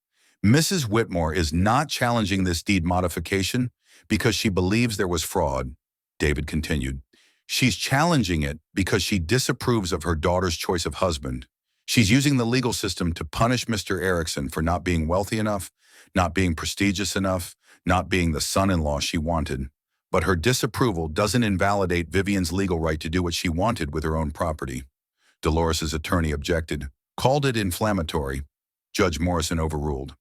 Mrs. Whitmore is not challenging this deed modification because she believes there was fraud, David continued. She's challenging it because she disapproves of her daughter's choice of husband. She's using the legal system to punish Mr. Erickson for not being wealthy enough, not being prestigious enough, not being the son-in-law she wanted. But her disapproval doesn't invalidate Vivian's legal right to do what she wanted with her own property. Dolores's attorney objected, called it inflammatory. Judge Morrison overruled.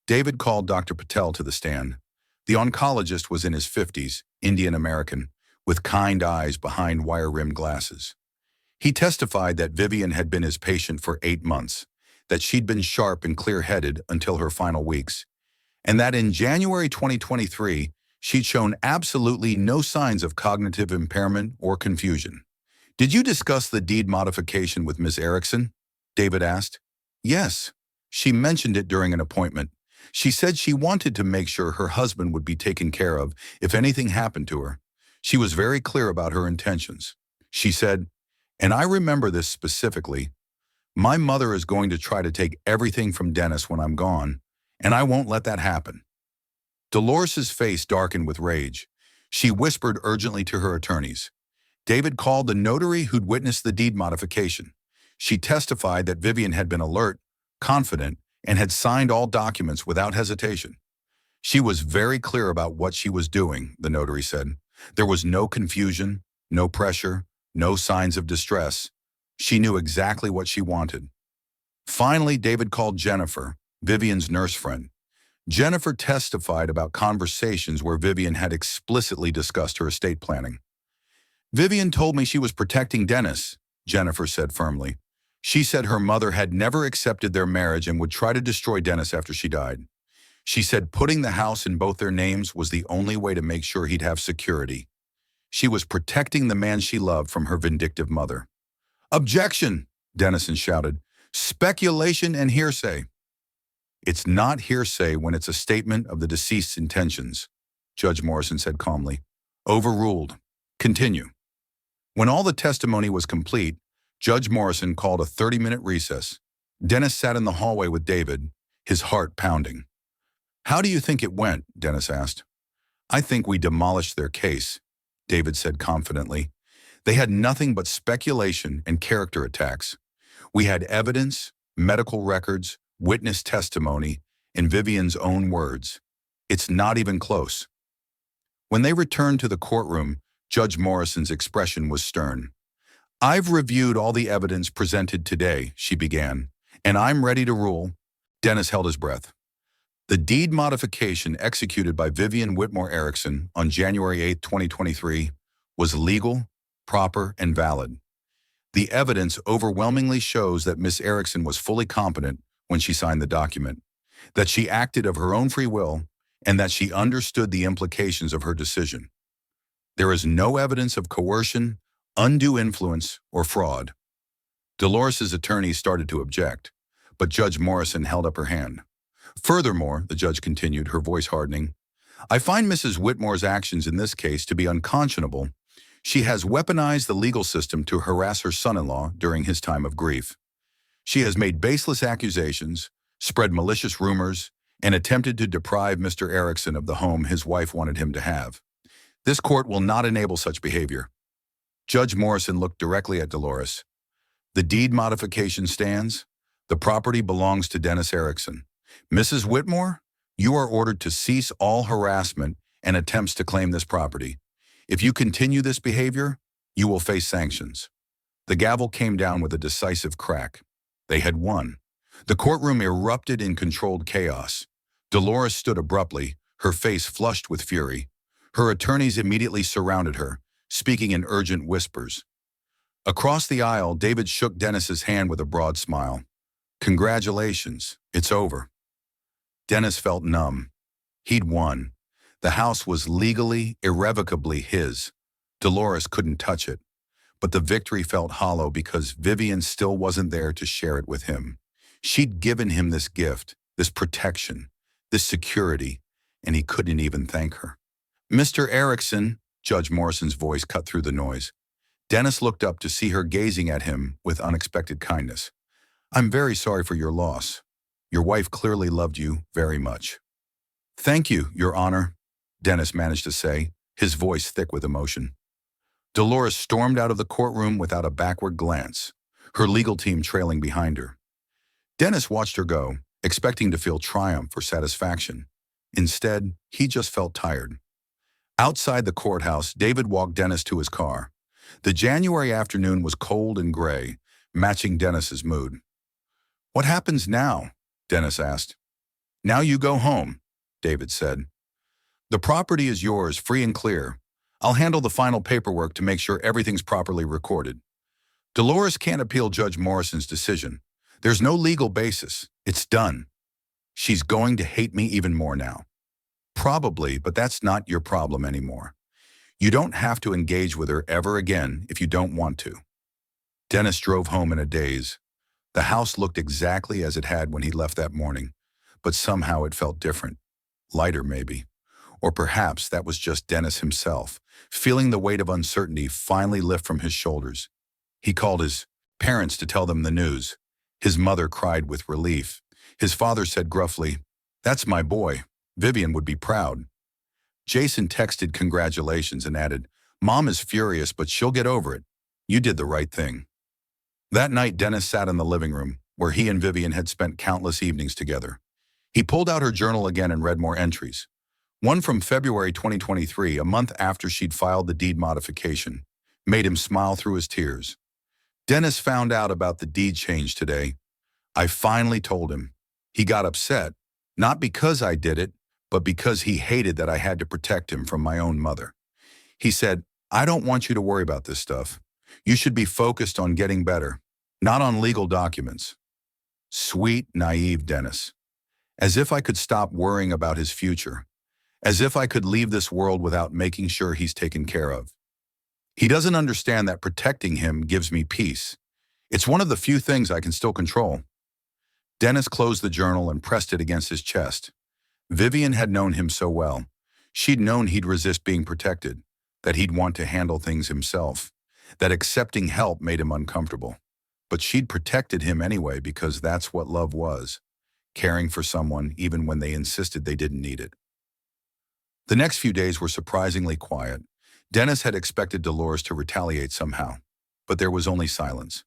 David called Dr. Patel to the stand. The oncologist was in his 50s, Indian American, with kind eyes behind wire-rimmed glasses. He testified that Vivian had been his patient for 8 months, that she'd been sharp and clear-headed until her final weeks, and that in January 2023, she'd shown absolutely no signs of cognitive impairment or confusion. "Did you discuss the deed modification with Ms. Erickson?" David asked. "Yes. She mentioned it during an appointment. She said she wanted to make sure her husband would be taken care of if anything happened to her. She was very clear about her intentions. She said, and I remember this specifically, my mother is going to try to take everything from Dennis when I'm gone, and I won't let that happen." Dolores's face darkened with rage. She whispered urgently to her attorneys. David called the notary who'd witnessed the deed modification. She testified that Vivian had been alert, confident, and had signed all documents without hesitation. "She was very clear about what she was doing," the notary said. "There was no confusion, no pressure, no signs of distress. She knew exactly what she wanted." Finally, David called Jennifer, Vivian's nurse friend. Jennifer testified about conversations where Vivian had explicitly discussed her estate planning. "Vivian told me she was protecting Dennis," Jennifer said firmly. "She said her mother had never accepted their marriage and would try to destroy Dennis after she died. She said putting the house in both their names was the only way to make sure he'd have security. She was protecting the man she loved from her vindictive mother." "Objection!" Dennison shouted. "Speculation and hearsay." "It's not hearsay when it's a statement of the deceased's intentions," Judge Morrison said calmly. "Overruled. Continue." When all the testimony was complete, Judge Morrison called a 30-minute recess. Dennis sat in the hallway with David, his heart pounding. "How do you think it went?" Dennis asked. "I think we demolished their case," David said confidently. "They had nothing but speculation and character attacks. We had evidence, medical records, witness testimony, and Vivian's own words. It's not even close." When they returned to the courtroom, Judge Morrison's expression was stern. "I've reviewed all the evidence presented today," she began, "and I'm ready to rule." Dennis held his breath. "The deed modification executed by Vivian Whitmore Erickson on January 8, 2023, was legal, proper, and valid. The evidence overwhelmingly shows that Miss Erickson was fully competent when she signed the document, that she acted of her own free will, and that she understood the implications of her decision. There is no evidence of coercion, undue influence, or fraud." Dolores's attorney started to object, but Judge Morrison held up her hand. "Furthermore," the judge continued, her voice hardening, "I find Mrs. Whitmore's actions in this case to be unconscionable. She has weaponized the legal system to harass her son-in-law during his time of grief. She has made baseless accusations, spread malicious rumors, and attempted to deprive Mr. Erickson of the home his wife wanted him to have. This court will not enable such behavior." Judge Morrison looked directly at Dolores. "The deed modification stands. The property belongs to Dennis Erickson. Mrs. Whitmore, you are ordered to cease all harassment and attempts to claim this property. If you continue this behavior, you will face sanctions." The gavel came down with a decisive crack. They had won. The courtroom erupted in controlled chaos. Dolores stood abruptly, her face flushed with fury. Her attorneys immediately surrounded her, speaking in urgent whispers. Across the aisle, David shook Dennis's hand with a broad smile. "Congratulations, it's over." Dennis felt numb. He'd won. The house was legally, irrevocably his. Dolores couldn't touch it. But the victory felt hollow because Vivian still wasn't there to share it with him. She'd given him this gift, this protection, this security, and he couldn't even thank her. "Mr. Erickson," Judge Morrison's voice cut through the noise. Dennis looked up to see her gazing at him with unexpected kindness. "I'm very sorry for your loss. Your wife clearly loved you very much." "Thank you, Your Honor," Dennis managed to say, his voice thick with emotion. Dolores stormed out of the courtroom without a backward glance, her legal team trailing behind her. Dennis watched her go, expecting to feel triumph or satisfaction. Instead, he just felt tired. Outside the courthouse, David walked Dennis to his car. The January afternoon was cold and gray, matching Dennis's mood. "What happens now?" Dennis asked. "Now you go home," David said. "The property is yours, free and clear. I'll handle the final paperwork to make sure everything's properly recorded. Dolores can't appeal Judge Morrison's decision. There's no legal basis. It's done. She's going to hate me even more now." "Probably, but that's not your problem anymore. You don't have to engage with her ever again if you don't want to." Dennis drove home in a daze. The house looked exactly as it had when he left that morning, but somehow it felt different. Lighter, maybe. Or perhaps that was just Dennis himself, feeling the weight of uncertainty finally lift from his shoulders. He called his parents to tell them the news. His mother cried with relief. His father said gruffly, "That's my boy. Vivian would be proud." Jason texted congratulations and added, "Mom is furious, but she'll get over it. You did the right thing." That night, Dennis sat in the living room, where he and Vivian had spent countless evenings together. He pulled out her journal again and read more entries. One from February 2023, a month after she'd filed the deed modification, made him smile through his tears. "Dennis found out about the deed change today. I finally told him. He got upset, not because I did it, but because he hated that I had to protect him from my own mother. He said, 'I don't want you to worry about this stuff. You should be focused on getting better, not on legal documents.'" Sweet, naive Dennis. As if I could stop worrying about his future. As if I could leave this world without making sure he's taken care of. He doesn't understand that protecting him gives me peace. It's one of the few things I can still control. Dennis closed the journal and pressed it against his chest. Vivian had known him so well. She'd known he'd resist being protected, that he'd want to handle things himself, that accepting help made him uncomfortable. But she'd protected him anyway because that's what love was, caring for someone even when they insisted they didn't need it. The next few days were surprisingly quiet. Dennis had expected Dolores to retaliate somehow, but there was only silence.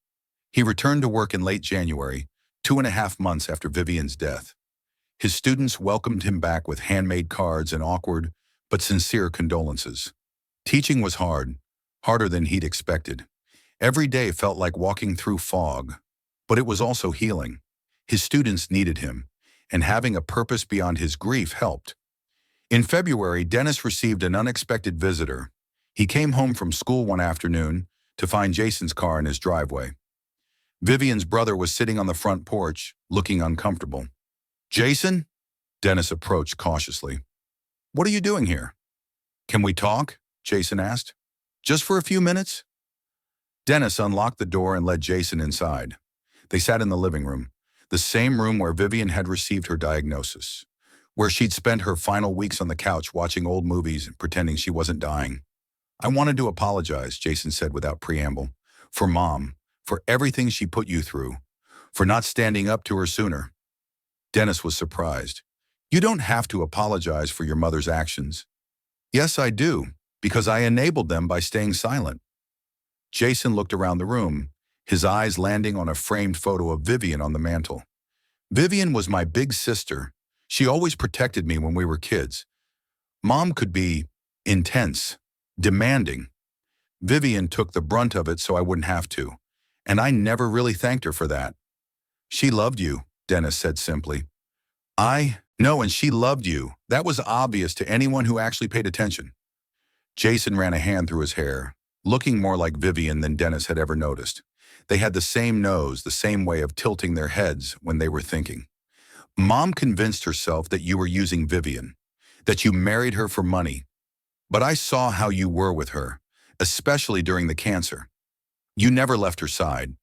He returned to work in late January, 2.5 months after Vivian's death. His students welcomed him back with handmade cards and awkward but sincere condolences. Teaching was hard, harder than he'd expected. Every day felt like walking through fog, but it was also healing. His students needed him, and having a purpose beyond his grief helped. In February, Dennis received an unexpected visitor. He came home from school one afternoon to find Jason's car in his driveway. Vivian's brother was sitting on the front porch, looking uncomfortable. "Jason?" Dennis approached cautiously. "What are you doing here?" "Can we talk?" Jason asked. "Just for a few minutes?" Dennis unlocked the door and led Jason inside. They sat in the living room, the same room where Vivian had received her diagnosis, where she'd spent her final weeks on the couch watching old movies and pretending she wasn't dying. "I wanted to apologize," Jason said without preamble, "for Mom, for everything she put you through, for not standing up to her sooner." Dennis was surprised. "You don't have to apologize for your mother's actions." "Yes, I do, because I enabled them by staying silent." Jason looked around the room, his eyes landing on a framed photo of Vivian on the mantel. "Vivian was my big sister. She always protected me when we were kids. Mom could be intense, demanding. Vivian took the brunt of it so I wouldn't have to, and I never really thanked her for that." "She loved you," Dennis said simply. "I know, and she loved you. That was obvious to anyone who actually paid attention." Jason ran a hand through his hair, looking more like Vivian than Dennis had ever noticed. They had the same nose, the same way of tilting their heads when they were thinking. "Mom convinced herself that you were using Vivian, that you married her for money. But I saw how you were with her, especially during the cancer. You never left her side.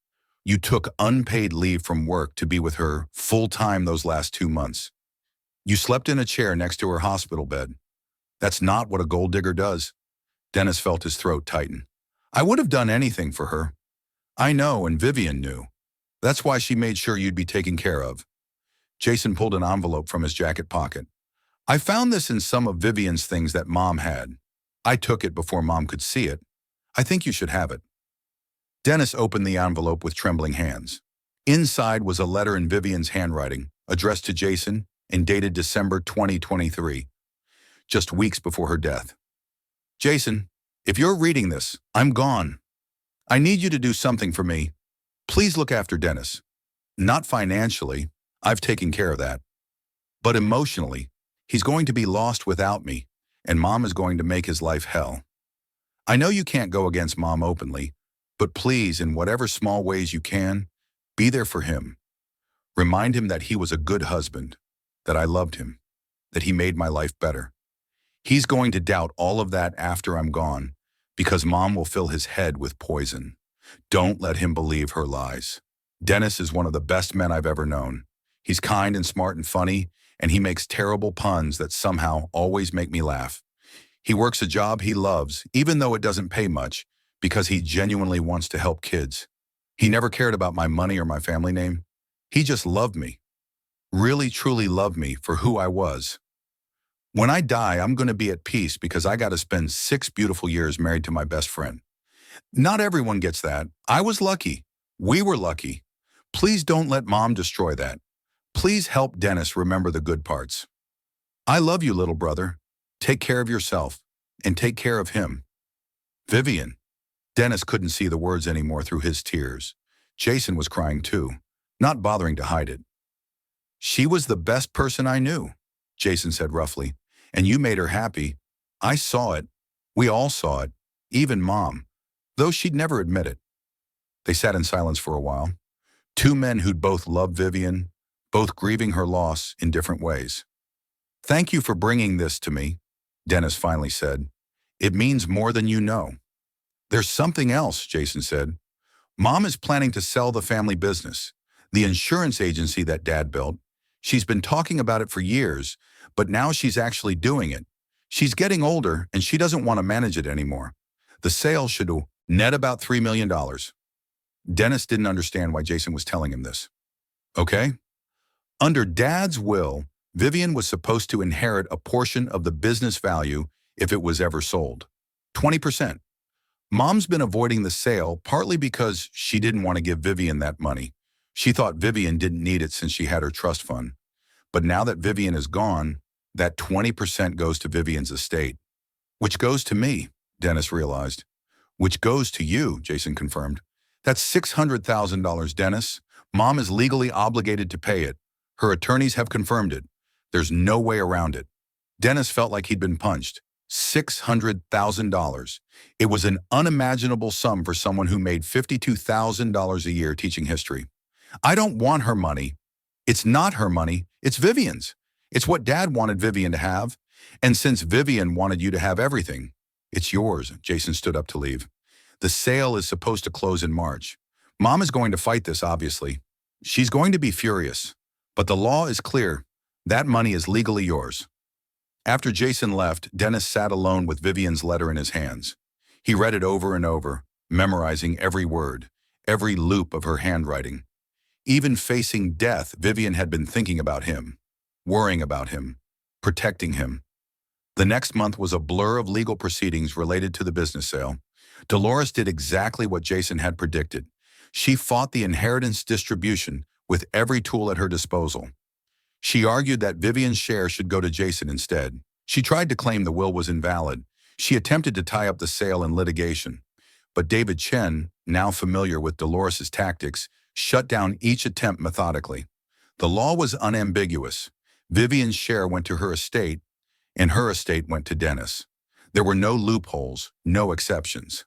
You took unpaid leave from work to be with her full-time those last 2 months. You slept in a chair next to her hospital bed. That's not what a gold digger does." Dennis felt his throat tighten. "I would have done anything for her. I know, and Vivian knew. That's why she made sure you'd be taken care of." Jason pulled an envelope from his jacket pocket. "I found this in some of Vivian's things that Mom had. I took it before Mom could see it. I think you should have it. Dennis opened the envelope with trembling hands. Inside was a letter in Vivian's handwriting, addressed to Jason and dated December 2023, just weeks before her death. Jason, if you're reading this, I'm gone. I need you to do something for me. Please look after Dennis. Not financially, I've taken care of that. But emotionally, he's going to be lost without me, and Mom is going to make his life hell. I know you can't go against Mom openly, but please, in whatever small ways you can, be there for him. Remind him that he was a good husband, that I loved him, that he made my life better. He's going to doubt all of that after I'm gone, because Mom will fill his head with poison. Don't let him believe her lies. Dennis is one of the best men I've ever known. He's kind and smart and funny, and he makes terrible puns that somehow always make me laugh. He works a job he loves, even though it doesn't pay much, because he genuinely wants to help kids. He never cared about my money or my family name. He just loved me. Really, truly loved me for who I was. When I die, I'm going to be at peace because I got to spend 6 beautiful years married to my best friend. Not everyone gets that. I was lucky. We were lucky. Please don't let Mom destroy that. Please help Dennis remember the good parts. I love you, little brother. Take care of yourself, and take care of him. Vivian. Dennis couldn't see the words anymore through his tears. Jason was crying too, not bothering to hide it. She was the best person I knew, Jason said roughly, and you made her happy. I saw it. We all saw it, even Mom, though she'd never admit it. They sat in silence for a while. Two men who'd both loved Vivian, both grieving her loss in different ways. Thank you for bringing this to me, Dennis finally said. It means more than you know. There's something else, Jason said. Mom is planning to sell the family business, the insurance agency that Dad built. She's been talking about it for years, but now she's actually doing it. She's getting older and she doesn't want to manage it anymore. The sale should net about $3 million. Dennis didn't understand why Jason was telling him this. Okay? Under Dad's will, Vivian was supposed to inherit a portion of the business value if it was ever sold. 20%. Mom's been avoiding the sale partly because she didn't want to give Vivian that money. She thought Vivian didn't need it since she had her trust fund. But now that Vivian is gone, that 20% goes to Vivian's estate. Which goes to me, Dennis realized. Which goes to you, Jason confirmed. That's $600,000, Dennis. Mom is legally obligated to pay it. Her attorneys have confirmed it. There's no way around it. Dennis felt like he'd been punched. $600,000. It was an unimaginable sum for someone who made $52,000 a year teaching history. I don't want her money. It's not her money. It's Vivian's. It's what Dad wanted Vivian to have. And since Vivian wanted you to have everything, it's yours. Jason stood up to leave. The sale is supposed to close in March. Mom is going to fight this, obviously. She's going to be furious. But the law is clear. That money is legally yours. After Jason left, Dennis sat alone with Vivian's letter in his hands. He read it over and over, memorizing every word, every loop of her handwriting. Even facing death, Vivian had been thinking about him, worrying about him, protecting him. The next month was a blur of legal proceedings related to the business sale. Dolores did exactly what Jason had predicted. She fought the inheritance distribution with every tool at her disposal. She argued that Vivian's share should go to Jason instead. She tried to claim the will was invalid. She attempted to tie up the sale in litigation. But David Chen, now familiar with Dolores' tactics, shut down each attempt methodically. The law was unambiguous. Vivian's share went to her estate, and her estate went to Dennis. There were no loopholes, no exceptions.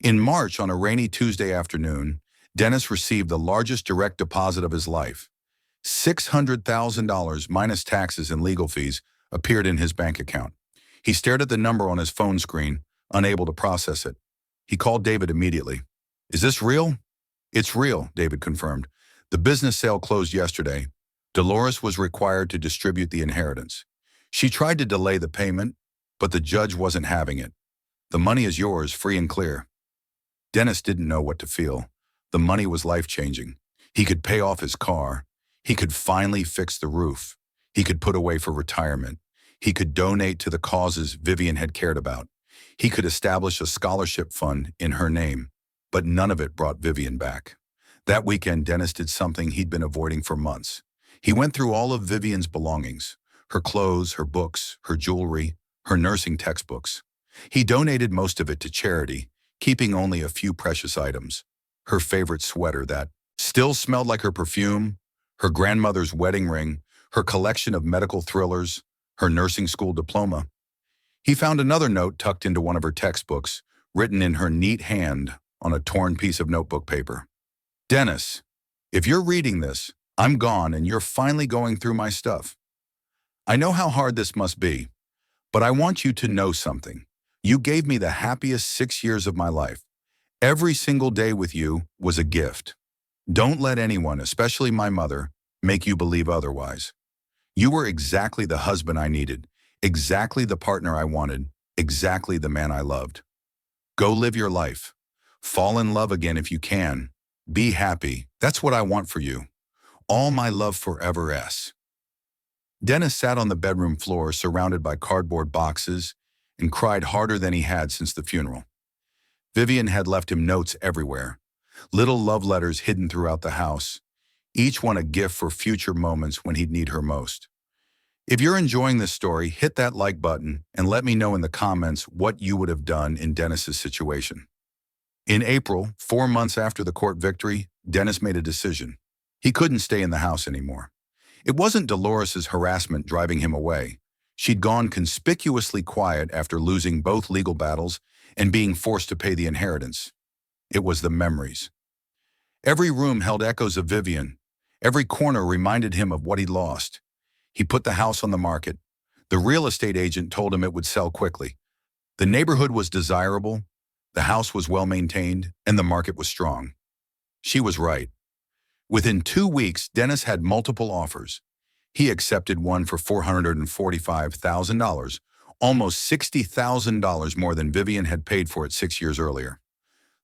In March, on a rainy Tuesday afternoon, Dennis received the largest direct deposit of his life. $600,000 minus taxes and legal fees appeared in his bank account. He stared at the number on his phone screen, unable to process it. He called David immediately. Is this real? It's real, David confirmed. The business sale closed yesterday. Dolores was required to distribute the inheritance. She tried to delay the payment, but the judge wasn't having it. The money is yours, free and clear. Dennis didn't know what to feel. The money was life-changing. He could pay off his car. He could finally fix the roof. He could put away for retirement. He could donate to the causes Vivian had cared about. He could establish a scholarship fund in her name, but none of it brought Vivian back. That weekend, Dennis did something he'd been avoiding for months. He went through all of Vivian's belongings, her clothes, her books, her jewelry, her nursing textbooks. He donated most of it to charity, keeping only a few precious items. Her favorite sweater that still smelled like her perfume, her grandmother's wedding ring, her collection of medical thrillers, her nursing school diploma. He found another note tucked into one of her textbooks, written in her neat hand on a torn piece of notebook paper. Dennis, if you're reading this, I'm gone and you're finally going through my stuff. I know how hard this must be, but I want you to know something. You gave me the happiest 6 years of my life. Every single day with you was a gift. Don't let anyone, especially my mother, make you believe otherwise. You were exactly the husband I needed, exactly the partner I wanted, exactly the man I loved. Go live your life. Fall in love again if you can. Be happy. That's what I want for you. All my love forever, S. Dennis sat on the bedroom floor surrounded by cardboard boxes and cried harder than he had since the funeral. Vivian had left him notes everywhere, little love letters hidden throughout the house, each one a gift for future moments when he'd need her most. If you're enjoying this story, hit that like button and let me know in the comments what you would have done in Dennis's situation. In April, 4 months after the court victory, Dennis made a decision. He couldn't stay in the house anymore. It wasn't Dolores's harassment driving him away. She'd gone conspicuously quiet after losing both legal battles and being forced to pay the inheritance. It was the memories. Every room held echoes of Vivian. Every corner reminded him of what he'd lost. He put the house on the market. The real estate agent told him it would sell quickly. The neighborhood was desirable, the house was well maintained, and the market was strong. She was right. Within 2 weeks, Dennis had multiple offers. He accepted one for $445,000, almost $60,000 more than Vivian had paid for it 6 years earlier.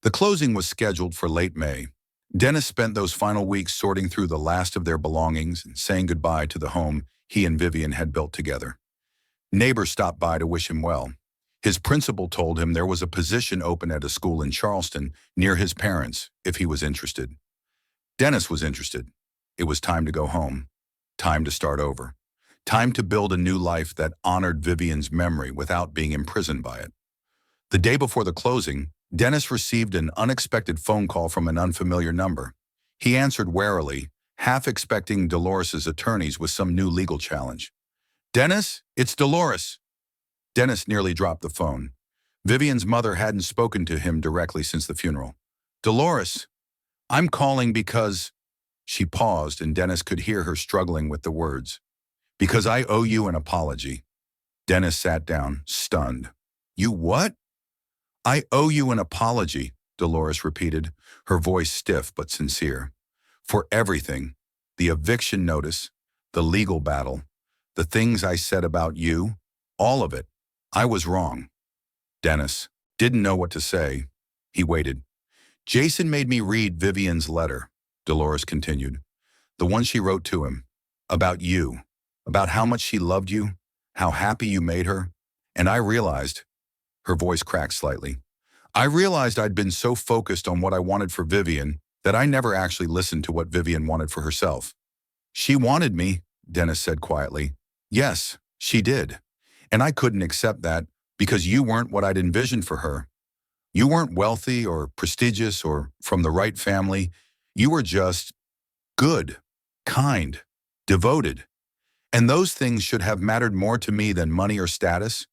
The closing was scheduled for late May. Dennis spent those final weeks sorting through the last of their belongings and saying goodbye to the home he and Vivian had built together. Neighbors stopped by to wish him well. His principal told him there was a position open at a school in Charleston near his parents if he was interested. Dennis was interested. It was time to go home. Time to start over. Time to build a new life that honored Vivian's memory without being imprisoned by it. The day before the closing, Dennis received an unexpected phone call from an unfamiliar number. He answered warily, half expecting Dolores's attorneys with some new legal challenge. "Dennis, it's Dolores." Dennis nearly dropped the phone. Vivian's mother hadn't spoken to him directly since the funeral. "Dolores, I'm calling because—" She paused and Dennis could hear her struggling with the words. "Because I owe you an apology." Dennis sat down, stunned. "You what?" "I owe you an apology," Dolores repeated, her voice stiff but sincere. "For everything, the eviction notice, the legal battle, the things I said about you, all of it. I was wrong." Dennis didn't know what to say. He waited. "Jason made me read Vivian's letter," Dolores continued. "The one she wrote to him. About you. About how much she loved you, how happy you made her. And I realized," her voice cracked slightly, "I realized I'd been so focused on what I wanted for Vivian that I never actually listened to what Vivian wanted for herself." "She wanted me," Dennis said quietly. "Yes, she did. And I couldn't accept that because you weren't what I'd envisioned for her. You weren't wealthy or prestigious or from the right family. You were just good, kind, devoted. And those things should have mattered more to me than money or status,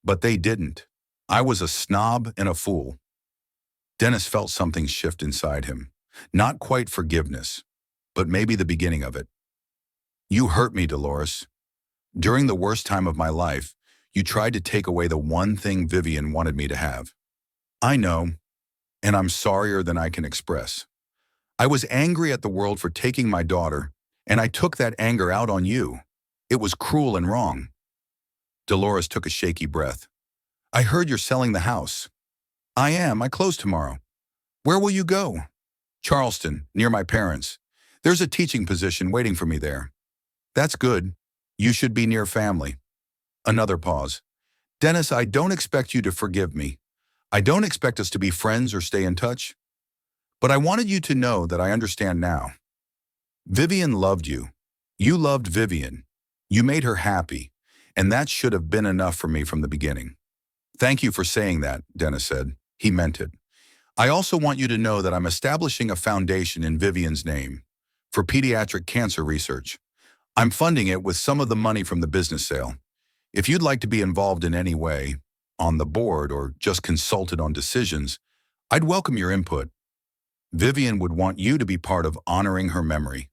but they didn't. I was a snob and a fool." Dennis felt something shift inside him. Not quite forgiveness, but maybe the beginning of it. "You hurt me, Dolores. During the worst time of my life, you tried to take away the one thing Vivian wanted me to have. I know, and I'm sorrier than I can express. I was angry at the world for taking my daughter, and I took that anger out on you. It was cruel and wrong." Dolores took a shaky breath. "I heard you're selling the house." "I am. I close tomorrow." "Where will you go?" "Charleston, near my parents. There's a teaching position waiting for me there." "That's good. You should be near family." Another pause. Dennis, I don't expect you to forgive me. I don't expect us to be friends or stay in touch. But I wanted you to know that I understand now. Vivian loved you. You loved Vivian. You made her happy. And that should have been enough for me from the beginning. Thank you for saying that, Dennis said. He meant it. I also want you to know that I'm establishing a foundation in Vivian's name for pediatric cancer research. I'm funding it with some of the money from the business sale. If you'd like to be involved in any way, on the board or just consulted on decisions, I'd welcome your input. Vivian would want you to be part of honoring her memory.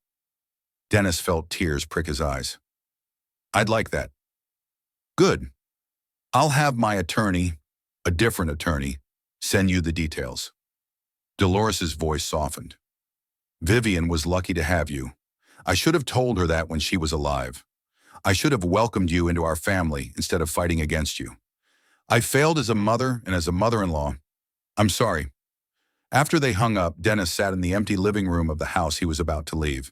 Dennis felt tears prick his eyes. I'd like that. Good. I'll have my attorney, a different attorney, send you the details. Dolores's voice softened. Vivian was lucky to have you. I should have told her that when she was alive. I should have welcomed you into our family instead of fighting against you. I failed as a mother and as a mother-in-law. I'm sorry. After they hung up, Dennis sat in the empty living room of the house he was about to leave.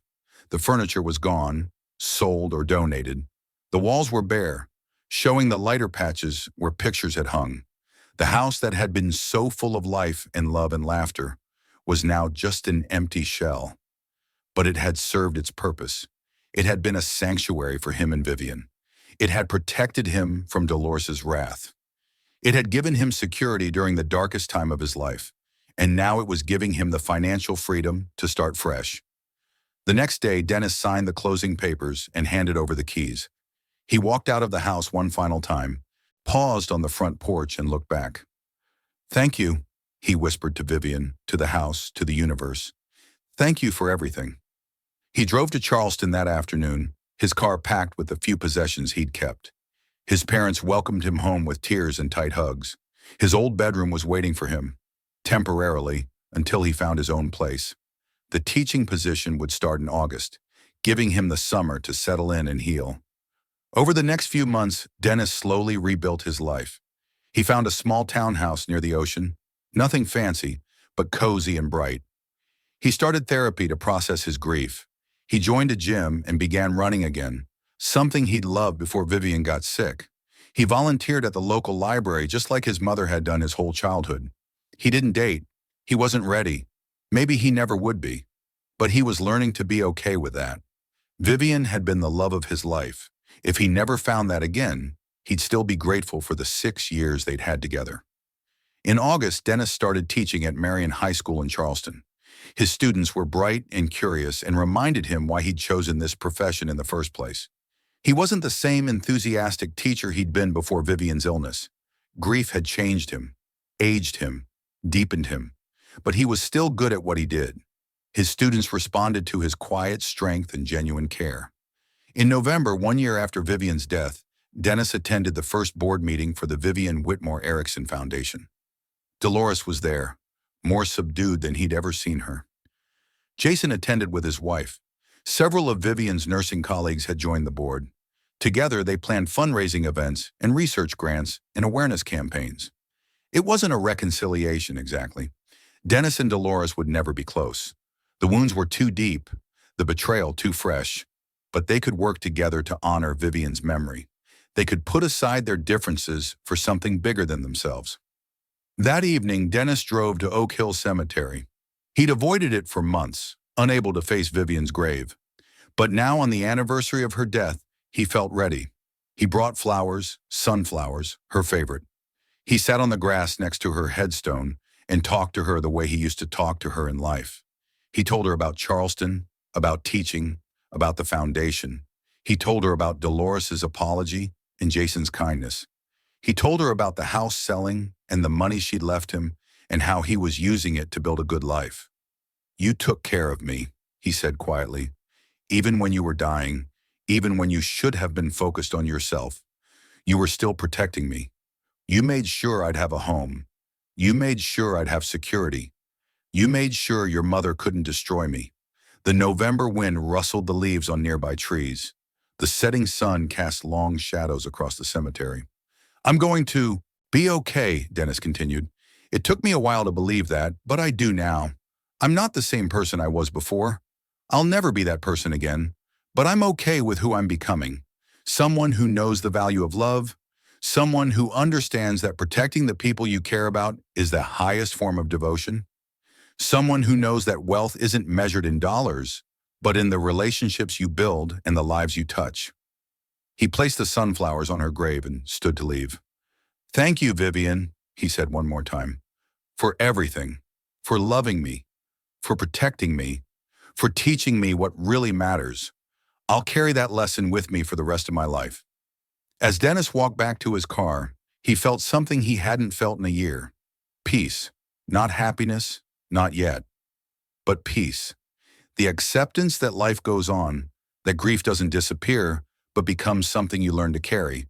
The furniture was gone, sold or donated. The walls were bare, showing the lighter patches where pictures had hung. The house that had been so full of life and love and laughter was now just an empty shell. But it had served its purpose. It had been a sanctuary for him and Vivian. It had protected him from Dolores's wrath. It had given him security during the darkest time of his life, and now it was giving him the financial freedom to start fresh. The next day, Dennis signed the closing papers and handed over the keys. He walked out of the house one final time, paused on the front porch and looked back. Thank you, he whispered to Vivian, to the house, to the universe. Thank you for everything. He drove to Charleston that afternoon, his car packed with the few possessions he'd kept. His parents welcomed him home with tears and tight hugs. His old bedroom was waiting for him, temporarily, until he found his own place. The teaching position would start in August, giving him the summer to settle in and heal. Over the next few months, Dennis slowly rebuilt his life. He found a small townhouse near the ocean, nothing fancy, but cozy and bright. He started therapy to process his grief. He joined a gym and began running again, something he'd loved before Vivian got sick. He volunteered at the local library just like his mother had done his whole childhood. He didn't date. He wasn't ready. Maybe he never would be. But he was learning to be okay with that. Vivian had been the love of his life. If he never found that again, he'd still be grateful for the 6 years they'd had together. In August, Dennis started teaching at Marion High School in Charleston. His students were bright and curious and reminded him why he'd chosen this profession in the first place. He wasn't the same enthusiastic teacher he'd been before Vivian's illness. Grief had changed him, aged him, deepened him, but he was still good at what he did. His students responded to his quiet strength and genuine care. In November, 1 year after Vivian's death, Dennis attended the first board meeting for the Vivian Whitmore Erickson Foundation. Dolores was there, more subdued than he'd ever seen her. Jason attended with his wife. Several of Vivian's nursing colleagues had joined the board. Together, they planned fundraising events and research grants and awareness campaigns. It wasn't a reconciliation exactly. Dennis and Dolores would never be close. The wounds were too deep, the betrayal too fresh, but they could work together to honor Vivian's memory. They could put aside their differences for something bigger than themselves. That evening, Dennis drove to Oak Hill Cemetery. He'd avoided it for months, unable to face Vivian's grave. But now, on the anniversary of her death, he felt ready. He brought flowers, sunflowers, her favorite. He sat on the grass next to her headstone and talked to her the way he used to talk to her in life. He told her about Charleston, about teaching, about the foundation. He told her about Dolores's apology and Jason's kindness. He told her about the house selling and the money she'd left him and how he was using it to build a good life. You took care of me, he said quietly, even when you were dying, even when you should have been focused on yourself. You were still protecting me. You made sure I'd have a home. You made sure I'd have security. You made sure your mother couldn't destroy me. The November wind rustled the leaves on nearby trees. The setting sun cast long shadows across the cemetery. I'm going to be okay, Dennis continued. It took me a while to believe that, but I do now. I'm not the same person I was before. I'll never be that person again, but I'm okay with who I'm becoming. Someone who knows the value of love, Someone who understands that protecting the people you care about is the highest form of devotion. Someone who knows that wealth isn't measured in dollars, but in the relationships you build and the lives you touch. He placed the sunflowers on her grave and stood to leave. "Thank you, Vivian," he said one more time, "for everything, for loving me, for protecting me, for teaching me what really matters. I'll carry that lesson with me for the rest of my life." As Dennis walked back to his car, he felt something he hadn't felt in a year. Peace. Not happiness, not yet, but peace. The acceptance that life goes on, that grief doesn't disappear, but becomes something you learn to carry.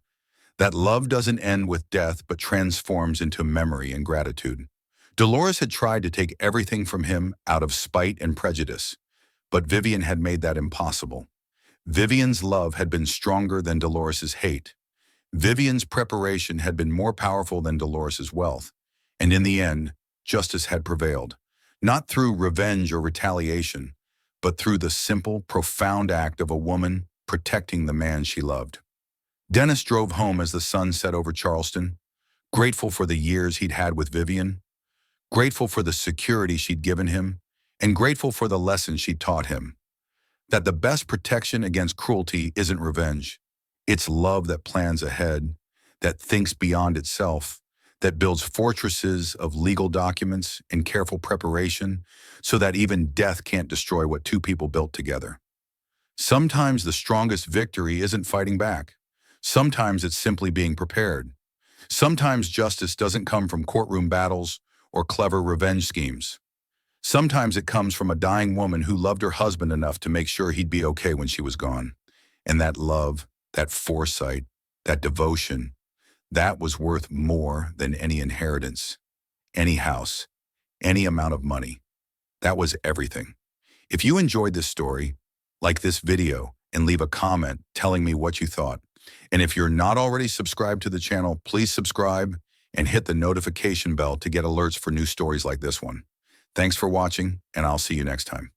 That love doesn't end with death, but transforms into memory and gratitude. Dolores had tried to take everything from him out of spite and prejudice, but Vivian had made that impossible. Vivian's love had been stronger than Dolores's hate. Vivian's preparation had been more powerful than Dolores's wealth, and in the end, justice had prevailed, not through revenge or retaliation, but through the simple, profound act of a woman protecting the man she loved. Dennis drove home as the sun set over Charleston, grateful for the years he'd had with Vivian, grateful for the security she'd given him, and grateful for the lessons she'd taught him. That the best protection against cruelty isn't revenge. It's love that plans ahead, that thinks beyond itself, that builds fortresses of legal documents and careful preparation so that even death can't destroy what two people built together. Sometimes the strongest victory isn't fighting back. Sometimes it's simply being prepared. Sometimes justice doesn't come from courtroom battles or clever revenge schemes. Sometimes it comes from a dying woman who loved her husband enough to make sure he'd be okay when she was gone. And that love, that foresight, that devotion, that was worth more than any inheritance, any house, any amount of money. That was everything. If you enjoyed this story, like this video and leave a comment telling me what you thought. And if you're not already subscribed to the channel, please subscribe and hit the notification bell to get alerts for new stories like this one. Thanks for watching, and I'll see you next time.